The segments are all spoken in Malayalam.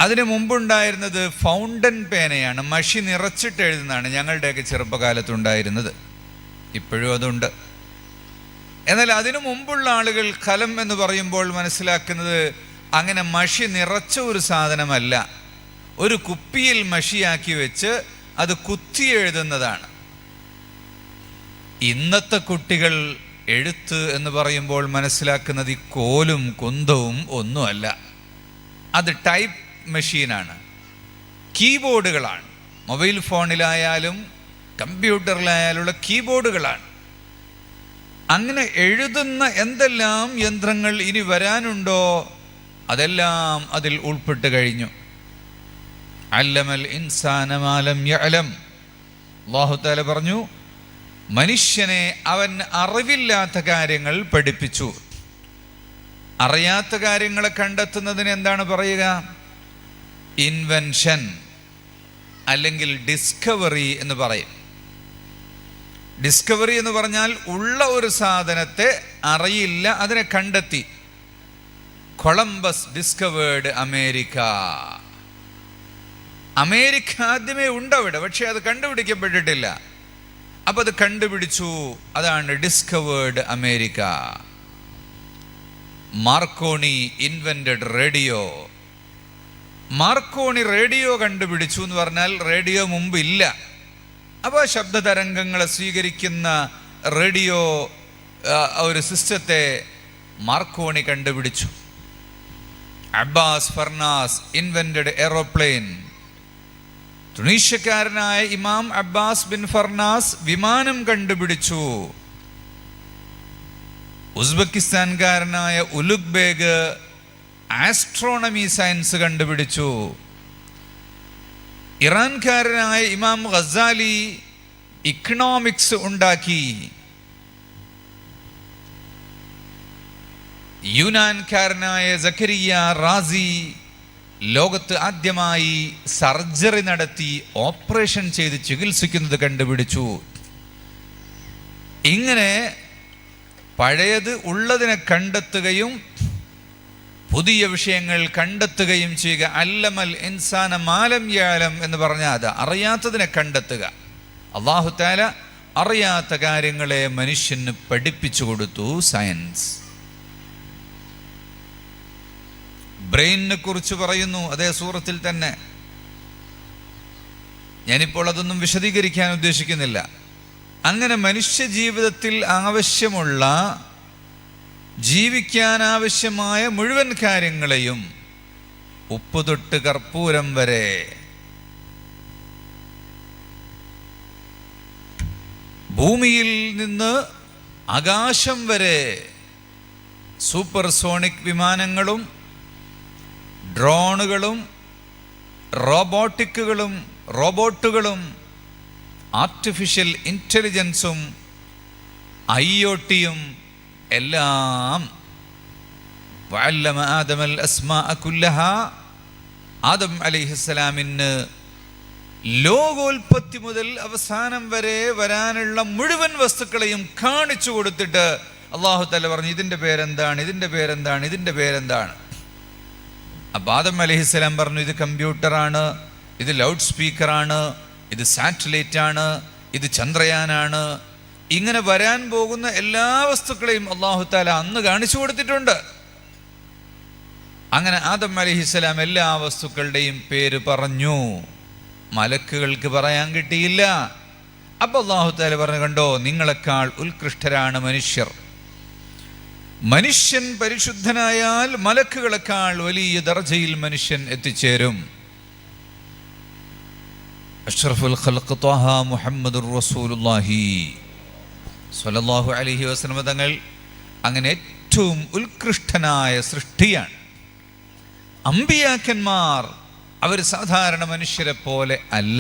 അതിനു മുമ്പുണ്ടായിരുന്നത് ഫൗണ്ടൻ പേനയാണ്, മഷി നിറച്ചിട്ട് എഴുതുന്നതാണ് ഞങ്ങളുടെയൊക്കെ ചെറുപ്പകാലത്തുണ്ടായിരുന്നത്. ഇപ്പോഴും അതുണ്ട്. എന്നാൽ അതിനു മുമ്പുള്ള ആളുകൾ കലം എന്ന് പറയുമ്പോൾ മനസ്സിലാക്കുന്നത് അങ്ങനെ മഷി നിറച്ച ഒരു സാധനമല്ല, ഒരു കുപ്പിയിൽ മഷിയാക്കി വെച്ച് അത് കുത്തി എഴുതുന്നതാണ്. ഇന്നത്തെ കുട്ടികൾ എഴുത്ത് എന്ന് പറയുമ്പോൾ മനസ്സിലാക്കുന്നത് ഈ കോലും കുന്തവും ഒന്നുമല്ല, അത് ടൈപ്പ് മെഷീനാണ്, കീബോർഡുകളാണ്. മൊബൈൽ ഫോണിലായാലും കമ്പ്യൂട്ടറിലായാലുള്ള കീബോർഡുകളാണ്. അങ്ങനെ എഴുതുന്ന എന്തെല്ലാം യന്ത്രങ്ങൾ ഇനി വരാനുണ്ടോ അതെല്ലാം അതിൽ ഉൾപ്പെട്ട് കഴിഞ്ഞു. അല്ലമൽ ഇൻസാന മാ ലം യഅലം. അല്ലാഹു തആല പറഞ്ഞു, മനുഷ്യനെ അവൻ അറിവില്ലാത്ത കാര്യങ്ങൾ പഠിപ്പിച്ചു. അറിയാത്ത കാര്യങ്ങളെ കണ്ടെത്തുന്നതിന് എന്താണ് പറയുക? ഇൻവെൻഷൻ അല്ലെങ്കിൽ ഡിസ്കവറി എന്ന് പറയും. ഡിസ്കവറി എന്ന് പറഞ്ഞാൽ ഉള്ള ഒരു സാധനത്തെ അറിയില്ല, അതിനെ കണ്ടെത്തി. Columbus discovered America. അമേരിക്ക ആദ്യമേ ഉണ്ടവിടെ, പക്ഷെ അത് കണ്ടുപിടിക്കപ്പെട്ടിട്ടില്ല. അപ്പൊ അത് കണ്ടുപിടിച്ചു, അതാണ് discovered America. Marconi invented radio. Marconi radio കണ്ടുപിടിച്ചു എന്ന് പറഞ്ഞാൽ റേഡിയോ മുമ്പ് ഇല്ല. അപ്പോൾ ശബ്ദതരംഗങ്ങളെ സ്വീകരിക്കുന്ന റേഡിയോ ഒരു സിസ്റ്റത്തെ മാർക്കോണി കണ്ടുപിടിച്ചു. Abbas Firnas invented aeroplane. തുണീഷ്യക്കാരനായ ഇമാം അബ്ബാസ് ബിൻ ഫർനാസ് വിമാനം കണ്ടുപിടിച്ചു. ഉസ്ബെക്കിസ്ഥാൻകാരനായ ഉലുഗ് ബേഗ് ആസ്ട്രോണമി സയൻസ് കണ്ടുപിടിച്ചു. ഇറാൻകാരനായ ഇമാം ഗസാലി ഇക്കണോമിക്സ് ഉണ്ടാക്കി. യൂനാൻകാരനായ സക്കരിയ റാസി ലോകത്ത് ആദ്യമായി സർജറി നടത്തി ഓപ്പറേഷൻ ചെയ്ത് ചികിത്സിക്കുന്നത് കണ്ടുപിടിച്ചു. ഇങ്ങനെ പഴയത് ഉള്ളതിനെ കണ്ടെത്തുകയും പുതിയ വിഷയങ്ങൾ കണ്ടെത്തുകയും ചെയ്യുക. അല്ലമൽ ഇൻസാന മാ ലം യഅലം എന്ന് പറഞ്ഞാൽ അത് അറിയാത്തതിനെ കണ്ടെത്തുക. അല്ലാഹു തആല അറിയാത്ത കാര്യങ്ങളെ മനുഷ്യന് പഠിപ്പിച്ചു കൊടുത്തു. സയൻസ്. ബ്രെയിനിനെ കുറിച്ച് പറയുന്നു അതേ സൂറത്തിൽ തന്നെ. ഞാനിപ്പോൾ അതൊന്നും വിശദീകരിക്കാൻ ഉദ്ദേശിക്കുന്നില്ല. അങ്ങനെ മനുഷ്യ ജീവിതത്തിൽ ആവശ്യമുള്ള, ജീവിക്കാൻ ആവശ്യമായ മുഴുവൻ കാര്യങ്ങളെയും ഉപ്പ് തൊട്ട് കർപ്പൂരം വരെ, ഭൂമിയിൽ നിന്ന് ആകാശം വരെ, സൂപ്പർസോണിക് വിമാനങ്ങളും ഡ്രോണുകളും റോബോട്ടുകളും ആർട്ടിഫിഷ്യൽ ഇൻ്റലിജൻസും IoTയും എല്ലാം. വഅല്ലമ ആദമൽ അസ്മാഅ കുല്ലഹാ. ആദം അലൈഹിസ്സലാമിന് ലോകോൽപത്തി മുതൽ അവസാനം വരെ വരാനുള്ള മുഴുവൻ വസ്തുക്കളെയും കാണിച്ചു കൊടുത്തിട്ട് അല്ലാഹു തആല പറഞ്ഞു, ഇതിൻ്റെ പേരെന്താണ്, ഇതിൻ്റെ പേരെന്താണ്, ഇതിൻ്റെ പേരെന്താണ്. അപ്പം ആദം അലൈഹിസ്സലാം പറഞ്ഞു, ഇത് കമ്പ്യൂട്ടറാണ്, ഇത് ലൗഡ് സ്പീക്കറാണ്, ഇത് സാറ്റലൈറ്റ് ആണ്, ഇത് ചന്ദ്രയാനാണ്. ഇങ്ങനെ വരാൻ പോകുന്ന എല്ലാ വസ്തുക്കളെയും അല്ലാഹു തആല അന്ന് കാണിച്ചു കൊടുത്തിട്ടുണ്ട്. അങ്ങനെ ആദം അലൈഹിസ്സലാം എല്ലാ വസ്തുക്കളുടെയും പേര് പറഞ്ഞു. മലക്കുകൾക്ക് പറയാൻ കിട്ടിയില്ല. അപ്പൊ അല്ലാഹു തആല പറഞ്ഞു, കണ്ടോ, നിങ്ങളെക്കാൾ ഉത്കൃഷ്ടരാണ് മനുഷ്യർ. മനുഷ്യൻ പരിശുദ്ധനായാൽ മലക്കുകളെക്കാൾ വലിയ ദർജയിൽ മനുഷ്യൻ എത്തിച്ചേരും. അഷ്റഫുൽ ഖൽഖ് ത്വാഹ മുഹമ്മദുർ റസൂലുള്ളാഹി സ്വല്ലല്ലാഹു അലൈഹി വസല്ലം തങ്ങൾ അങ്ങനെ ഏറ്റവും ഉത്കൃഷ്ടനായ സൃഷ്ടിയാണ്. അമ്പിയാക്കന്മാർ അവർ സാധാരണ മനുഷ്യരെ പോലെ അല്ല.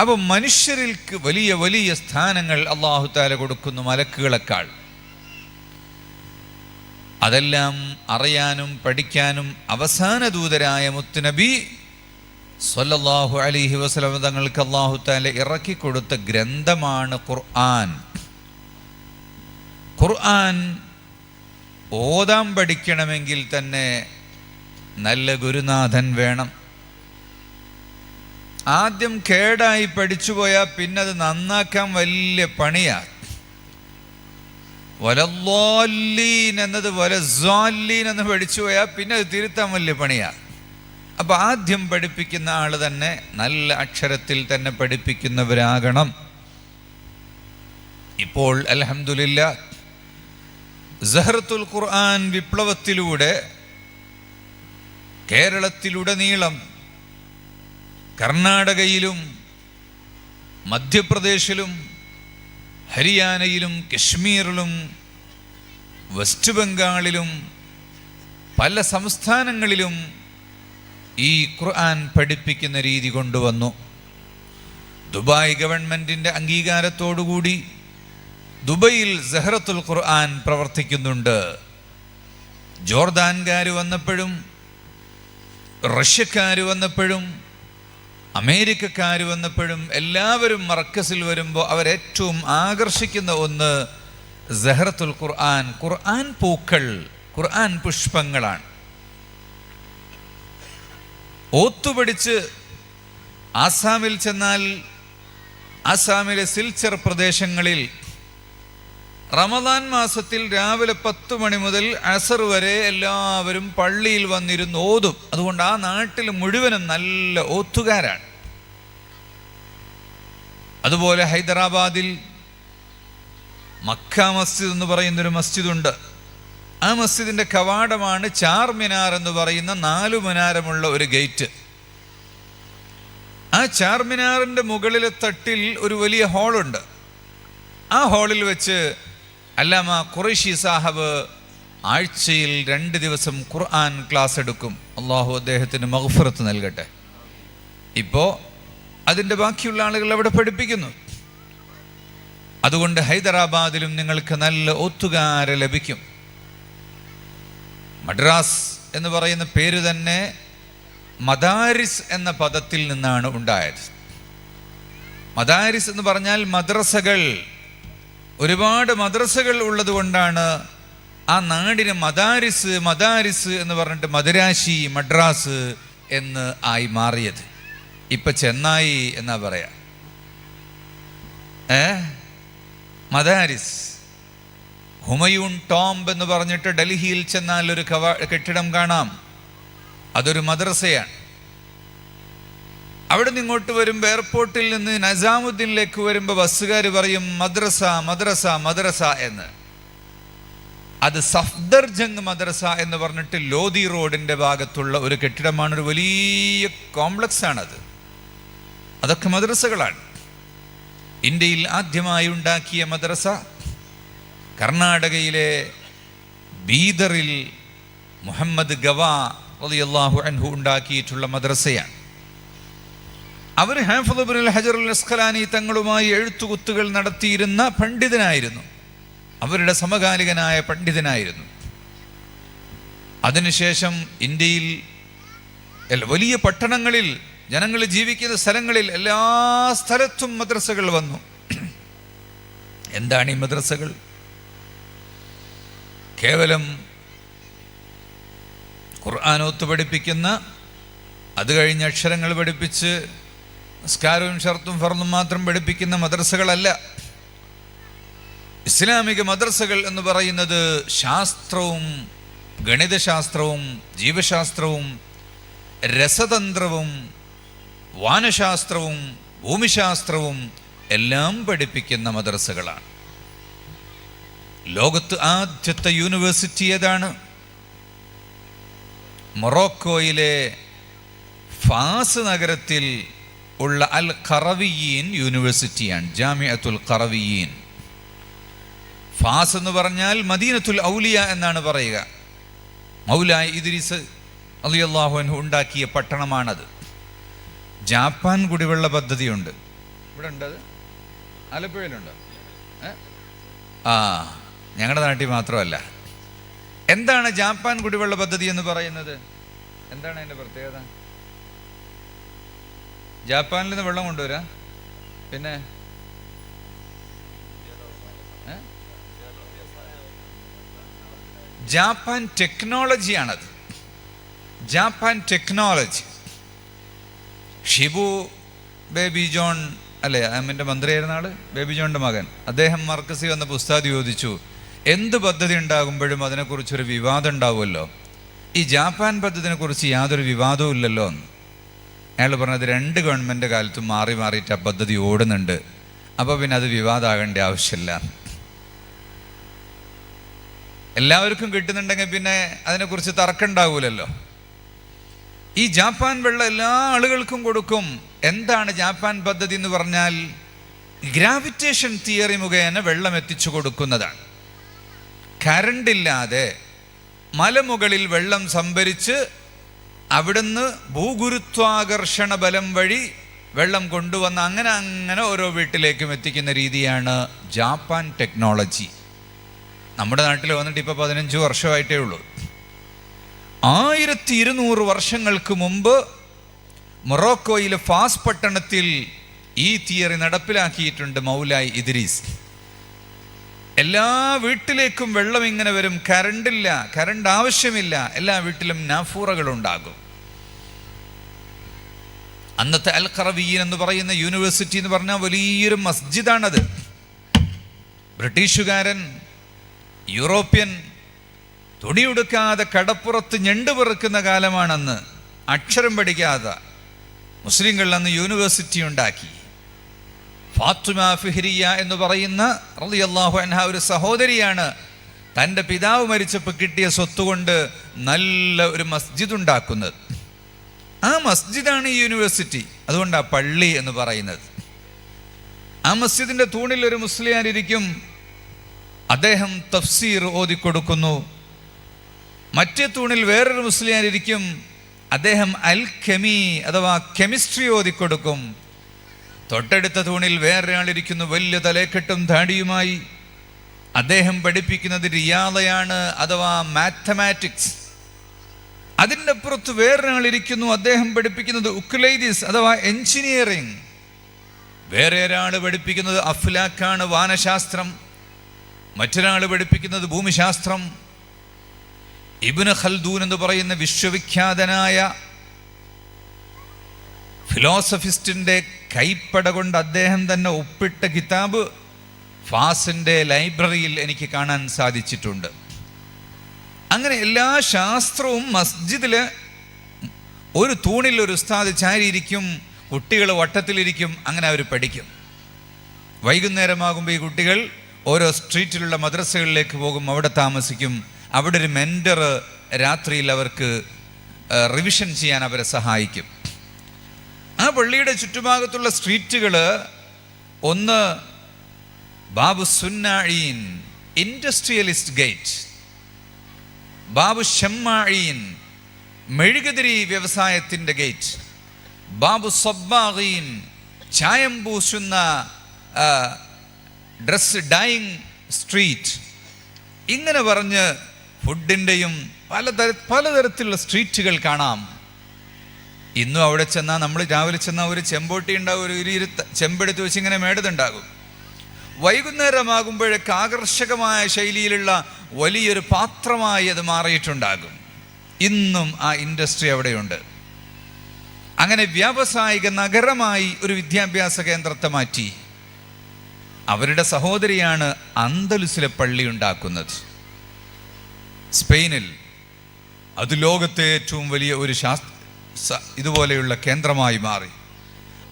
അപ്പൊ മനുഷ്യരിൽക്ക് വലിയ വലിയ സ്ഥാനങ്ങൾ അല്ലാഹു തആല കൊടുക്കുന്നു മലക്കുകളെക്കാൾ. അതെല്ലാം അറിയാനും പഠിക്കാനും അവസാന ദൂതരായ മുത്തുനബി സ്വല്ലല്ലാഹു അലൈഹി വസല്ലം തങ്ങൾക്ക് അല്ലാഹു തആല ഇറക്കി കൊടുത്ത ഗ്രന്ഥമാണ് ഖുർആൻ. ഖുർആൻ ഓതാൻ പഠിക്കണമെങ്കിൽ തന്നെ നല്ല ഗുരുനാഥൻ വേണം. ആദ്യം കേടായി പഠിച്ചു പോയാൽ പിന്നെ അത് നന്നാക്കാൻ വലിയ പണിയാ. വലദ്ദാല്ലീൻ എന്നത് വലസ്സാല്ലീൻ എന്ന് പഠിച്ചു പോയാൽ പിന്നെ അത് തിരുത്താൻ വലിയ പണിയാ. അപ്പൊ ആദ്യം പഠിപ്പിക്കുന്ന ആള് തന്നെ നല്ല അക്ഷരത്തിൽ തന്നെ പഠിപ്പിക്കുന്നവരാകണം. ഇപ്പോൾ അൽഹംദുലില്ലാ സഹറത്തുൽ ഖുർആൻ വിപ്ലവത്തിലൂടെ കേരളത്തിലുടനീളം, കർണാടകയിലും മധ്യപ്രദേശിലും ഹരിയാനയിലും കശ്മീരിലും വെസ്റ്റ് ബംഗാളിലും പല സംസ്ഥാനങ്ങളിലും ഈ ഖുർആൻ പഠിപ്പിക്കുന്ന രീതി കൊണ്ടുവന്നു. ദുബായ് ഗവൺമെന്റിന്റെ അംഗീകാരത്തോടുകൂടി ദുബൈയിൽ സഹറത്തുൽ ഖുർആൻ പ്രവർത്തിക്കുന്നുണ്ട്. ജോർദാൻകാർ വന്നപ്പോഴും റഷ്യക്കാർ വന്നപ്പോഴും അമേരിക്കക്കാർ വന്നപ്പോഴും എല്ലാവരും മർക്കസിൽ വരുമ്പോൾ അവരേറ്റവും ആകർഷിക്കുന്ന ഒന്ന് സഹറത്തുൽ ഖുർആൻ, ഖുർആൻ പൂക്കൾ, ഖുർആൻ പുഷ്പങ്ങളാണ്. ഓത്തുപഠിച്ച് ആസാമിൽ ചെന്നാൽ ആസാമിലെ സിൽച്ചർ പ്രദേശങ്ങളിൽ റമദാൻ മാസത്തിൽ രാവിലെ 10 മണി മുതൽ അസർ വരെ എല്ലാവരും പള്ളിയിൽ വന്നിരുന്ന് ഓതും. അതുകൊണ്ട് ആ നാട്ടിൽ മുഴുവനും നല്ല ഓത്തുകാരാണ്. അതുപോലെ ഹൈദരാബാദിൽ മക്ക മസ്ജിദ് എന്ന് പറയുന്നൊരു മസ്ജിദുണ്ട്. ആ മസ്ജിദിന്റെ കവാടമാണ് ചാർമിനാർ എന്ന് പറയുന്ന 4 മിനാരമുള്ള ഒരു ഗേറ്റ്. ആ ചാർമിനാറിന്റെ മുകളിലെ തട്ടിൽ ഒരു വലിയ ഹാളുണ്ട്. ആ ഹാളിൽ വെച്ച് അല്ലാമ ഖുറൈശി സാഹബ് ആഴ്ചയിൽ 2 ദിവസം ഖുർആൻ ക്ലാസ് എടുക്കും. അള്ളാഹു അദ്ദേഹത്തിന് മഗ്ഫിറത്ത് നൽകട്ടെ. ഇപ്പോൾ അതിൻ്റെ ബാക്കിയുള്ള ആളുകൾ അവിടെ പഠിപ്പിക്കുന്നു. അതുകൊണ്ട് ഹൈദരാബാദിലും നിങ്ങൾക്ക് നല്ല ഒത്തുകാരെ ലഭിക്കും. മദ്രാസ് എന്ന് പറയുന്ന പേര് തന്നെ മദാരിസ് എന്ന പദത്തിൽ നിന്നാണ് ഉണ്ടായത്. മദാരിസ് എന്ന് പറഞ്ഞാൽ മദ്രസകൾ. ഒരുപാട് മദ്രസകൾ ഉള്ളത് കൊണ്ടാണ് ആ നാടിന് മദാരിസ് മദാരിസ് എന്ന് പറഞ്ഞിട്ട് മദുരാശി മദ്രാസ് എന്ന് ആയി മാറിയത്. ഇപ്പൊ ചെന്നായി എന്നാ പറയാ. മദാരിസ്. ഹുമയൂൺ ടോംബ് എന്ന് പറഞ്ഞിട്ട് ഡൽഹിയിൽ ചെന്നാൽ ഒരു കെട്ടിടം കാണാം. അതൊരു മദ്രസയാണ്. അവിടെ നിന്ന് ഇങ്ങോട്ട് വരുമ്പോൾ എയർപോർട്ടിൽ നിന്ന് നസാമുദ്ദീനിലേക്ക് വരുമ്പോൾ ബസ്സുകാർ പറയും മദ്രസ മദ്രസ മദ്രസ എന്ന്. അത് സഫ്ദർജംഗ് മദ്രസ എന്ന് പറഞ്ഞിട്ട് ലോധി റോഡിന്റെ ഭാഗത്തുള്ള ഒരു കെട്ടിടമാണ്. ഒരു വലിയ കോംപ്ലക്സ് ആണത്. അതൊക്കെ മദ്രസകളാണ്. ഇന്ത്യയിൽ ആദ്യമായി ഉണ്ടാക്കിയ മദ്രസ കർണാടകയിലെ ബീദറിൽ മുഹമ്മദ് ഗവാ റളിയല്ലാഹു അൻഹു ഉണ്ടാക്കിയിട്ടുള്ള മദ്രസയാണ്. അവർ ഹാഫിദ് ഇബ്നുൽ ഹജറുൽ അസ്ഖലാനി തങ്ങളുമായി എഴുത്തുകുത്തുകൾ നടത്തിയിരുന്ന പണ്ഡിതനായിരുന്നു. അവരുടെ സമകാലികനായ പണ്ഡിതനായിരുന്നു. അതിനുശേഷം ഇന്ത്യയിൽ വലിയ പട്ടണങ്ങളിൽ, ജനങ്ങൾ ജീവിക്കുന്ന സ്ഥലങ്ങളിൽ എല്ലാ സ്ഥലത്തും മദ്രസകൾ വന്നു. എന്താണ് ഈ മദ്രസകൾ? കേവലം ഖുർആനോത്ത് പഠിപ്പിക്കുന്ന, അത് കഴിഞ്ഞ് അക്ഷരങ്ങൾ പഠിപ്പിച്ച് നിസ്കാരവും ഷർത്തും ഫർളും മാത്രം പഠിപ്പിക്കുന്ന മദ്രസകളല്ല. ഇസ്ലാമിക മദ്രസകൾ എന്ന് പറയുന്നത് ശാസ്ത്രവും ഗണിതശാസ്ത്രവും ജീവശാസ്ത്രവും രസതന്ത്രവും വാനശാസ്ത്രവും ഭൂമിശാസ്ത്രവും എല്ലാം പഠിപ്പിക്കുന്ന മദ്രസകളാണ്. ലോകത്ത് ആദ്യത്തെ യൂണിവേഴ്സിറ്റി ഏതാണ്? മൊറോക്കോയിലെ ഫാസ് നഗരത്തിൽ ഉള്ള അൽ ഖറവിയീൻ യൂണിവേഴ്സിറ്റിയാണ്. ജാമിഅത്തുൽ ഖറവിയീൻ. ഫാസ് എന്ന് പറഞ്ഞാൽ മദീനത്തുൽ ഔലിയ എന്നാണ് പറയുക. മൗലായ ഇദ്രീസ് റളിയല്ലാഹു അൻഹു ഉണ്ടാക്കിയ പട്ടണമാണത്. ജാപ്പാൻ കുടിവെള്ള പദ്ധതിയുണ്ട്. ഇവിടെ ഉണ്ട്, അത് ആലപ്പുഴയിലുണ്ട്. ഞങ്ങളുടെ നാട്ടിൽ മാത്രമല്ല. എന്താണ് ജാപ്പാൻ കുടിവെള്ള പദ്ധതി എന്ന് പറയുന്നത്? എന്താണ് അതിൻ്റെ പ്രത്യേകത? ജാപ്പാനിൽ നിന്ന് വെള്ളം കൊണ്ടുവരാ, പിന്നെ ജാപ്പാൻ ടെക്നോളജിയാണത്. Japan technology. ഷിബു ബേബി ജോൺ അല്ലേ എൻ്റെ മന്ത്രിയായിരുന്ന ആള്, ബേബി ജോണിൻ്റെ മകൻ, അദ്ദേഹം മർക്കസി വന്ന ഉസ്താദ് ചോദിച്ചു, എന്ത് പദ്ധതി ഉണ്ടാകുമ്പോഴും അതിനെക്കുറിച്ചൊരു വിവാദം ഉണ്ടാവുമല്ലോ, ഈ ജാപ്പാൻ പദ്ധതിനെ കുറിച്ച് യാതൊരു വിവാദവും ഇല്ലല്ലോ എന്ന്. അയാൾ പറഞ്ഞത് 2 ഗവൺമെൻറ് കാലത്തും മാറി മാറിയിട്ട് ആ പദ്ധതി ഓടുന്നുണ്ട്, അപ്പോൾ പിന്നെ അത് വിവാദമാകേണ്ട ആവശ്യമില്ല. എല്ലാവർക്കും കിട്ടുന്നുണ്ടെങ്കിൽ പിന്നെ അതിനെക്കുറിച്ച് തർക്കം ഉണ്ടാവൂലല്ലോ. ഈ ജാപ്പാൻ വെള്ളം എല്ലാ ആളുകൾക്കും കൊടുക്കും. എന്താണ് ജാപ്പാൻ പദ്ധതി എന്ന് പറഞ്ഞാൽ ഗ്രാവിറ്റേഷൻ തിയറി മുഖേന വെള്ളം എത്തിച്ചു കൊടുക്കുന്നതാണ്. കരണ്ടില്ലാതെ മലമുകളിൽ വെള്ളം സംഭരിച്ച് അവിടുന്ന് ഭൂഗുരുത്വാകർഷണ ബലം വഴി വെള്ളം കൊണ്ടുവന്ന് അങ്ങനെ അങ്ങനെ ഓരോ വീട്ടിലേക്കും എത്തിക്കുന്ന രീതിയാണ് ജാപ്പാൻ ടെക്നോളജി. നമ്മുടെ നാട്ടിൽ വന്നിട്ട് ഇപ്പോൾ 15 വർഷമായിട്ടേ ഉള്ളൂ. 1200 വർഷങ്ങൾക്ക് മുമ്പ് മൊറോക്കോയിലെ ഫാസ് പട്ടണത്തിൽ ഈ തിയറി നടപ്പിലാക്കിയിട്ടുണ്ട് മൗലായി ഇദ്രീസ്. എല്ലാ വീട്ടിലേക്കും വെള്ളം ഇങ്ങനെ വരും, കരണ്ടില്ല, കരണ്ട് ആവശ്യമില്ല, എല്ലാ വീട്ടിലും നാഫൂറകളുണ്ടാകും. അന്നത്തെ അൽ ഖറവീൻ എന്ന് പറയുന്ന യൂണിവേഴ്സിറ്റി എന്ന് പറഞ്ഞാൽ വലിയൊരു മസ്ജിദാണത്. ബ്രിട്ടീഷുകാരൻ യൂറോപ്യൻ തുണിയുടുക്കാതെ കടപ്പുറത്ത് ഞണ്ട് പെറുക്കുന്ന കാലമാണെന്ന്. അക്ഷരം പഠിക്കാതെ മുസ്ലിങ്ങൾ അന്ന് യൂണിവേഴ്സിറ്റി ഉണ്ടാക്കി. ഫാത്തിമ ഫിഹ്രിയ എന്ന് പറയുന്ന റളിയല്ലാഹു അൻഹ ഒരു സഹോദരിയാണ് തൻ്റെ പിതാവ് മരിച്ചപ്പോൾ കിട്ടിയ സ്വത്തുകൊണ്ട് നല്ല ഒരു മസ്ജിദ് ഉണ്ടാക്കുന്നത്. ആ മസ്ജിദാണ് ഈ യൂണിവേഴ്സിറ്റി. അതുകൊണ്ടാണ് പള്ളി എന്ന് പറയുന്നത്. ആ മസ്ജിദിൻ്റെ തൂണിൽ ഒരു മുസ്ലിയാരിരിക്കും, അദ്ദേഹം തഫ്സീർ ഓതിക്കൊടുക്കുന്നു. മറ്റേ തൂണിൽ വേറൊരു മുസ്ലിയാരിരിക്കും, അദ്ദേഹം അൽ കെമി അഥവാ കെമിസ്ട്രി ഓതിക്കൊടുക്കും. തൊട്ടടുത്ത തൂണിൽ വേറൊരാളിരിക്കുന്നു, വലിയ തലക്കെട്ടും താടിയുമായി. അദ്ദേഹം പഠിപ്പിക്കുന്നത് റിയാദയാണ് അഥവാ മാത്തമാറ്റിക്സ്. അതിൻ്റെ അപ്പുറത്ത് വേറൊരാളിരിക്കുന്നു, അദ്ദേഹം പഠിപ്പിക്കുന്നത് ഉക്ലൈദിസ് അഥവാ എൻജിനീയറിംഗ്. വേറെ ഒരാൾ പഠിപ്പിക്കുന്നത് അഫ്ലാക്കാണ്, വാനശാസ്ത്രം. മറ്റൊരാൾ പഠിപ്പിക്കുന്നത് ഭൂമിശാസ്ത്രം. ഇബ്നു ഖൽദൂൻ എന്ന് പറയുന്ന വിശ്വവിഖ്യാതനായ ഫിലോസഫിസ്റ്റിൻ്റെ കൈപ്പട കൊണ്ട് അദ്ദേഹം തന്നെ ഒപ്പിട്ട കിതാബ് ഫാസിൻ്റെ ലൈബ്രറിയിൽ എനിക്ക് കാണാൻ സാധിച്ചിട്ടുണ്ട്. അങ്ങനെ എല്ലാ ശാസ്ത്രവും മസ്ജിദിൽ ഒരു തൂണിൽ ഒരു ഉസ്താദ് ചാരിയിരിക്കും, കുട്ടികൾ വട്ടത്തിലിരിക്കും, അങ്ങനെ അവർ പഠിക്കും. വൈകുന്നേരമാകുമ്പോൾ ഈ കുട്ടികൾ ഓരോ സ്ട്രീറ്റിലുള്ള മദ്രസകളിലേക്ക് പോകും, അവിടെ താമസിക്കും. അവിടെ ഒരു മെൻറ്റർ രാത്രിയിൽ അവർക്ക് റിവിഷൻ ചെയ്യാൻ അവരെ സഹായിക്കും. ആ പള്ളിയുടെ ചുറ്റുഭാഗത്തുള്ള സ്ട്രീറ്റുകൾ, ഒന്ന് ബാബു സുന്നാഴീൻ ഇൻഡസ്ട്രിയലിസ്റ്റ് ഗേറ്റ്, ബാബു ഷമ്മാഴീൻ മെഴുകുതിരി വ്യവസായത്തിൻ്റെ ഗേറ്റ്, ബാബു സബ്ബാഗീൻ ചായം പൂശുന്ന ഡ്രസ് ഡൈയിങ് സ്ട്രീറ്റ്, ഇങ്ങനെ പറഞ്ഞ് ഫുഡിൻ്റെയും പലതരത്തിലുള്ള സ്ട്രീറ്റുകൾ കാണാം. ഇന്നും അവിടെ ചെന്നാൽ, നമ്മൾ രാവിലെ ചെന്നാൽ ഒരു ചെമ്പോട്ടി ഉണ്ടാവും, ഒരു ചെമ്പെടുത്ത് വെച്ച് ഇങ്ങനെ മേടതുണ്ടാകും. വൈകുന്നേരമാകുമ്പോഴേക്ക് ആകർഷകമായ ശൈലിയിലുള്ള വലിയൊരു പാത്രമായി അത് മാറിയിട്ടുണ്ടാകും. ഇന്നും ആ ഇൻഡസ്ട്രി അവിടെയുണ്ട്. അങ്ങനെ വ്യാവസായിക നഗരമായി ഒരു വിദ്യാഭ്യാസ കേന്ദ്രത്തെ മാറ്റി. അവരുടെ സഹോദരിയാണ് അന്തലുസിലെ പള്ളി ഉണ്ടാക്കുന്നത്, സ്പെയിനിൽ. അത് ലോകത്തെ ഏറ്റവും വലിയ ഒരു ഇതുപോലെയുള്ള കേന്ദ്രമായി മാറി.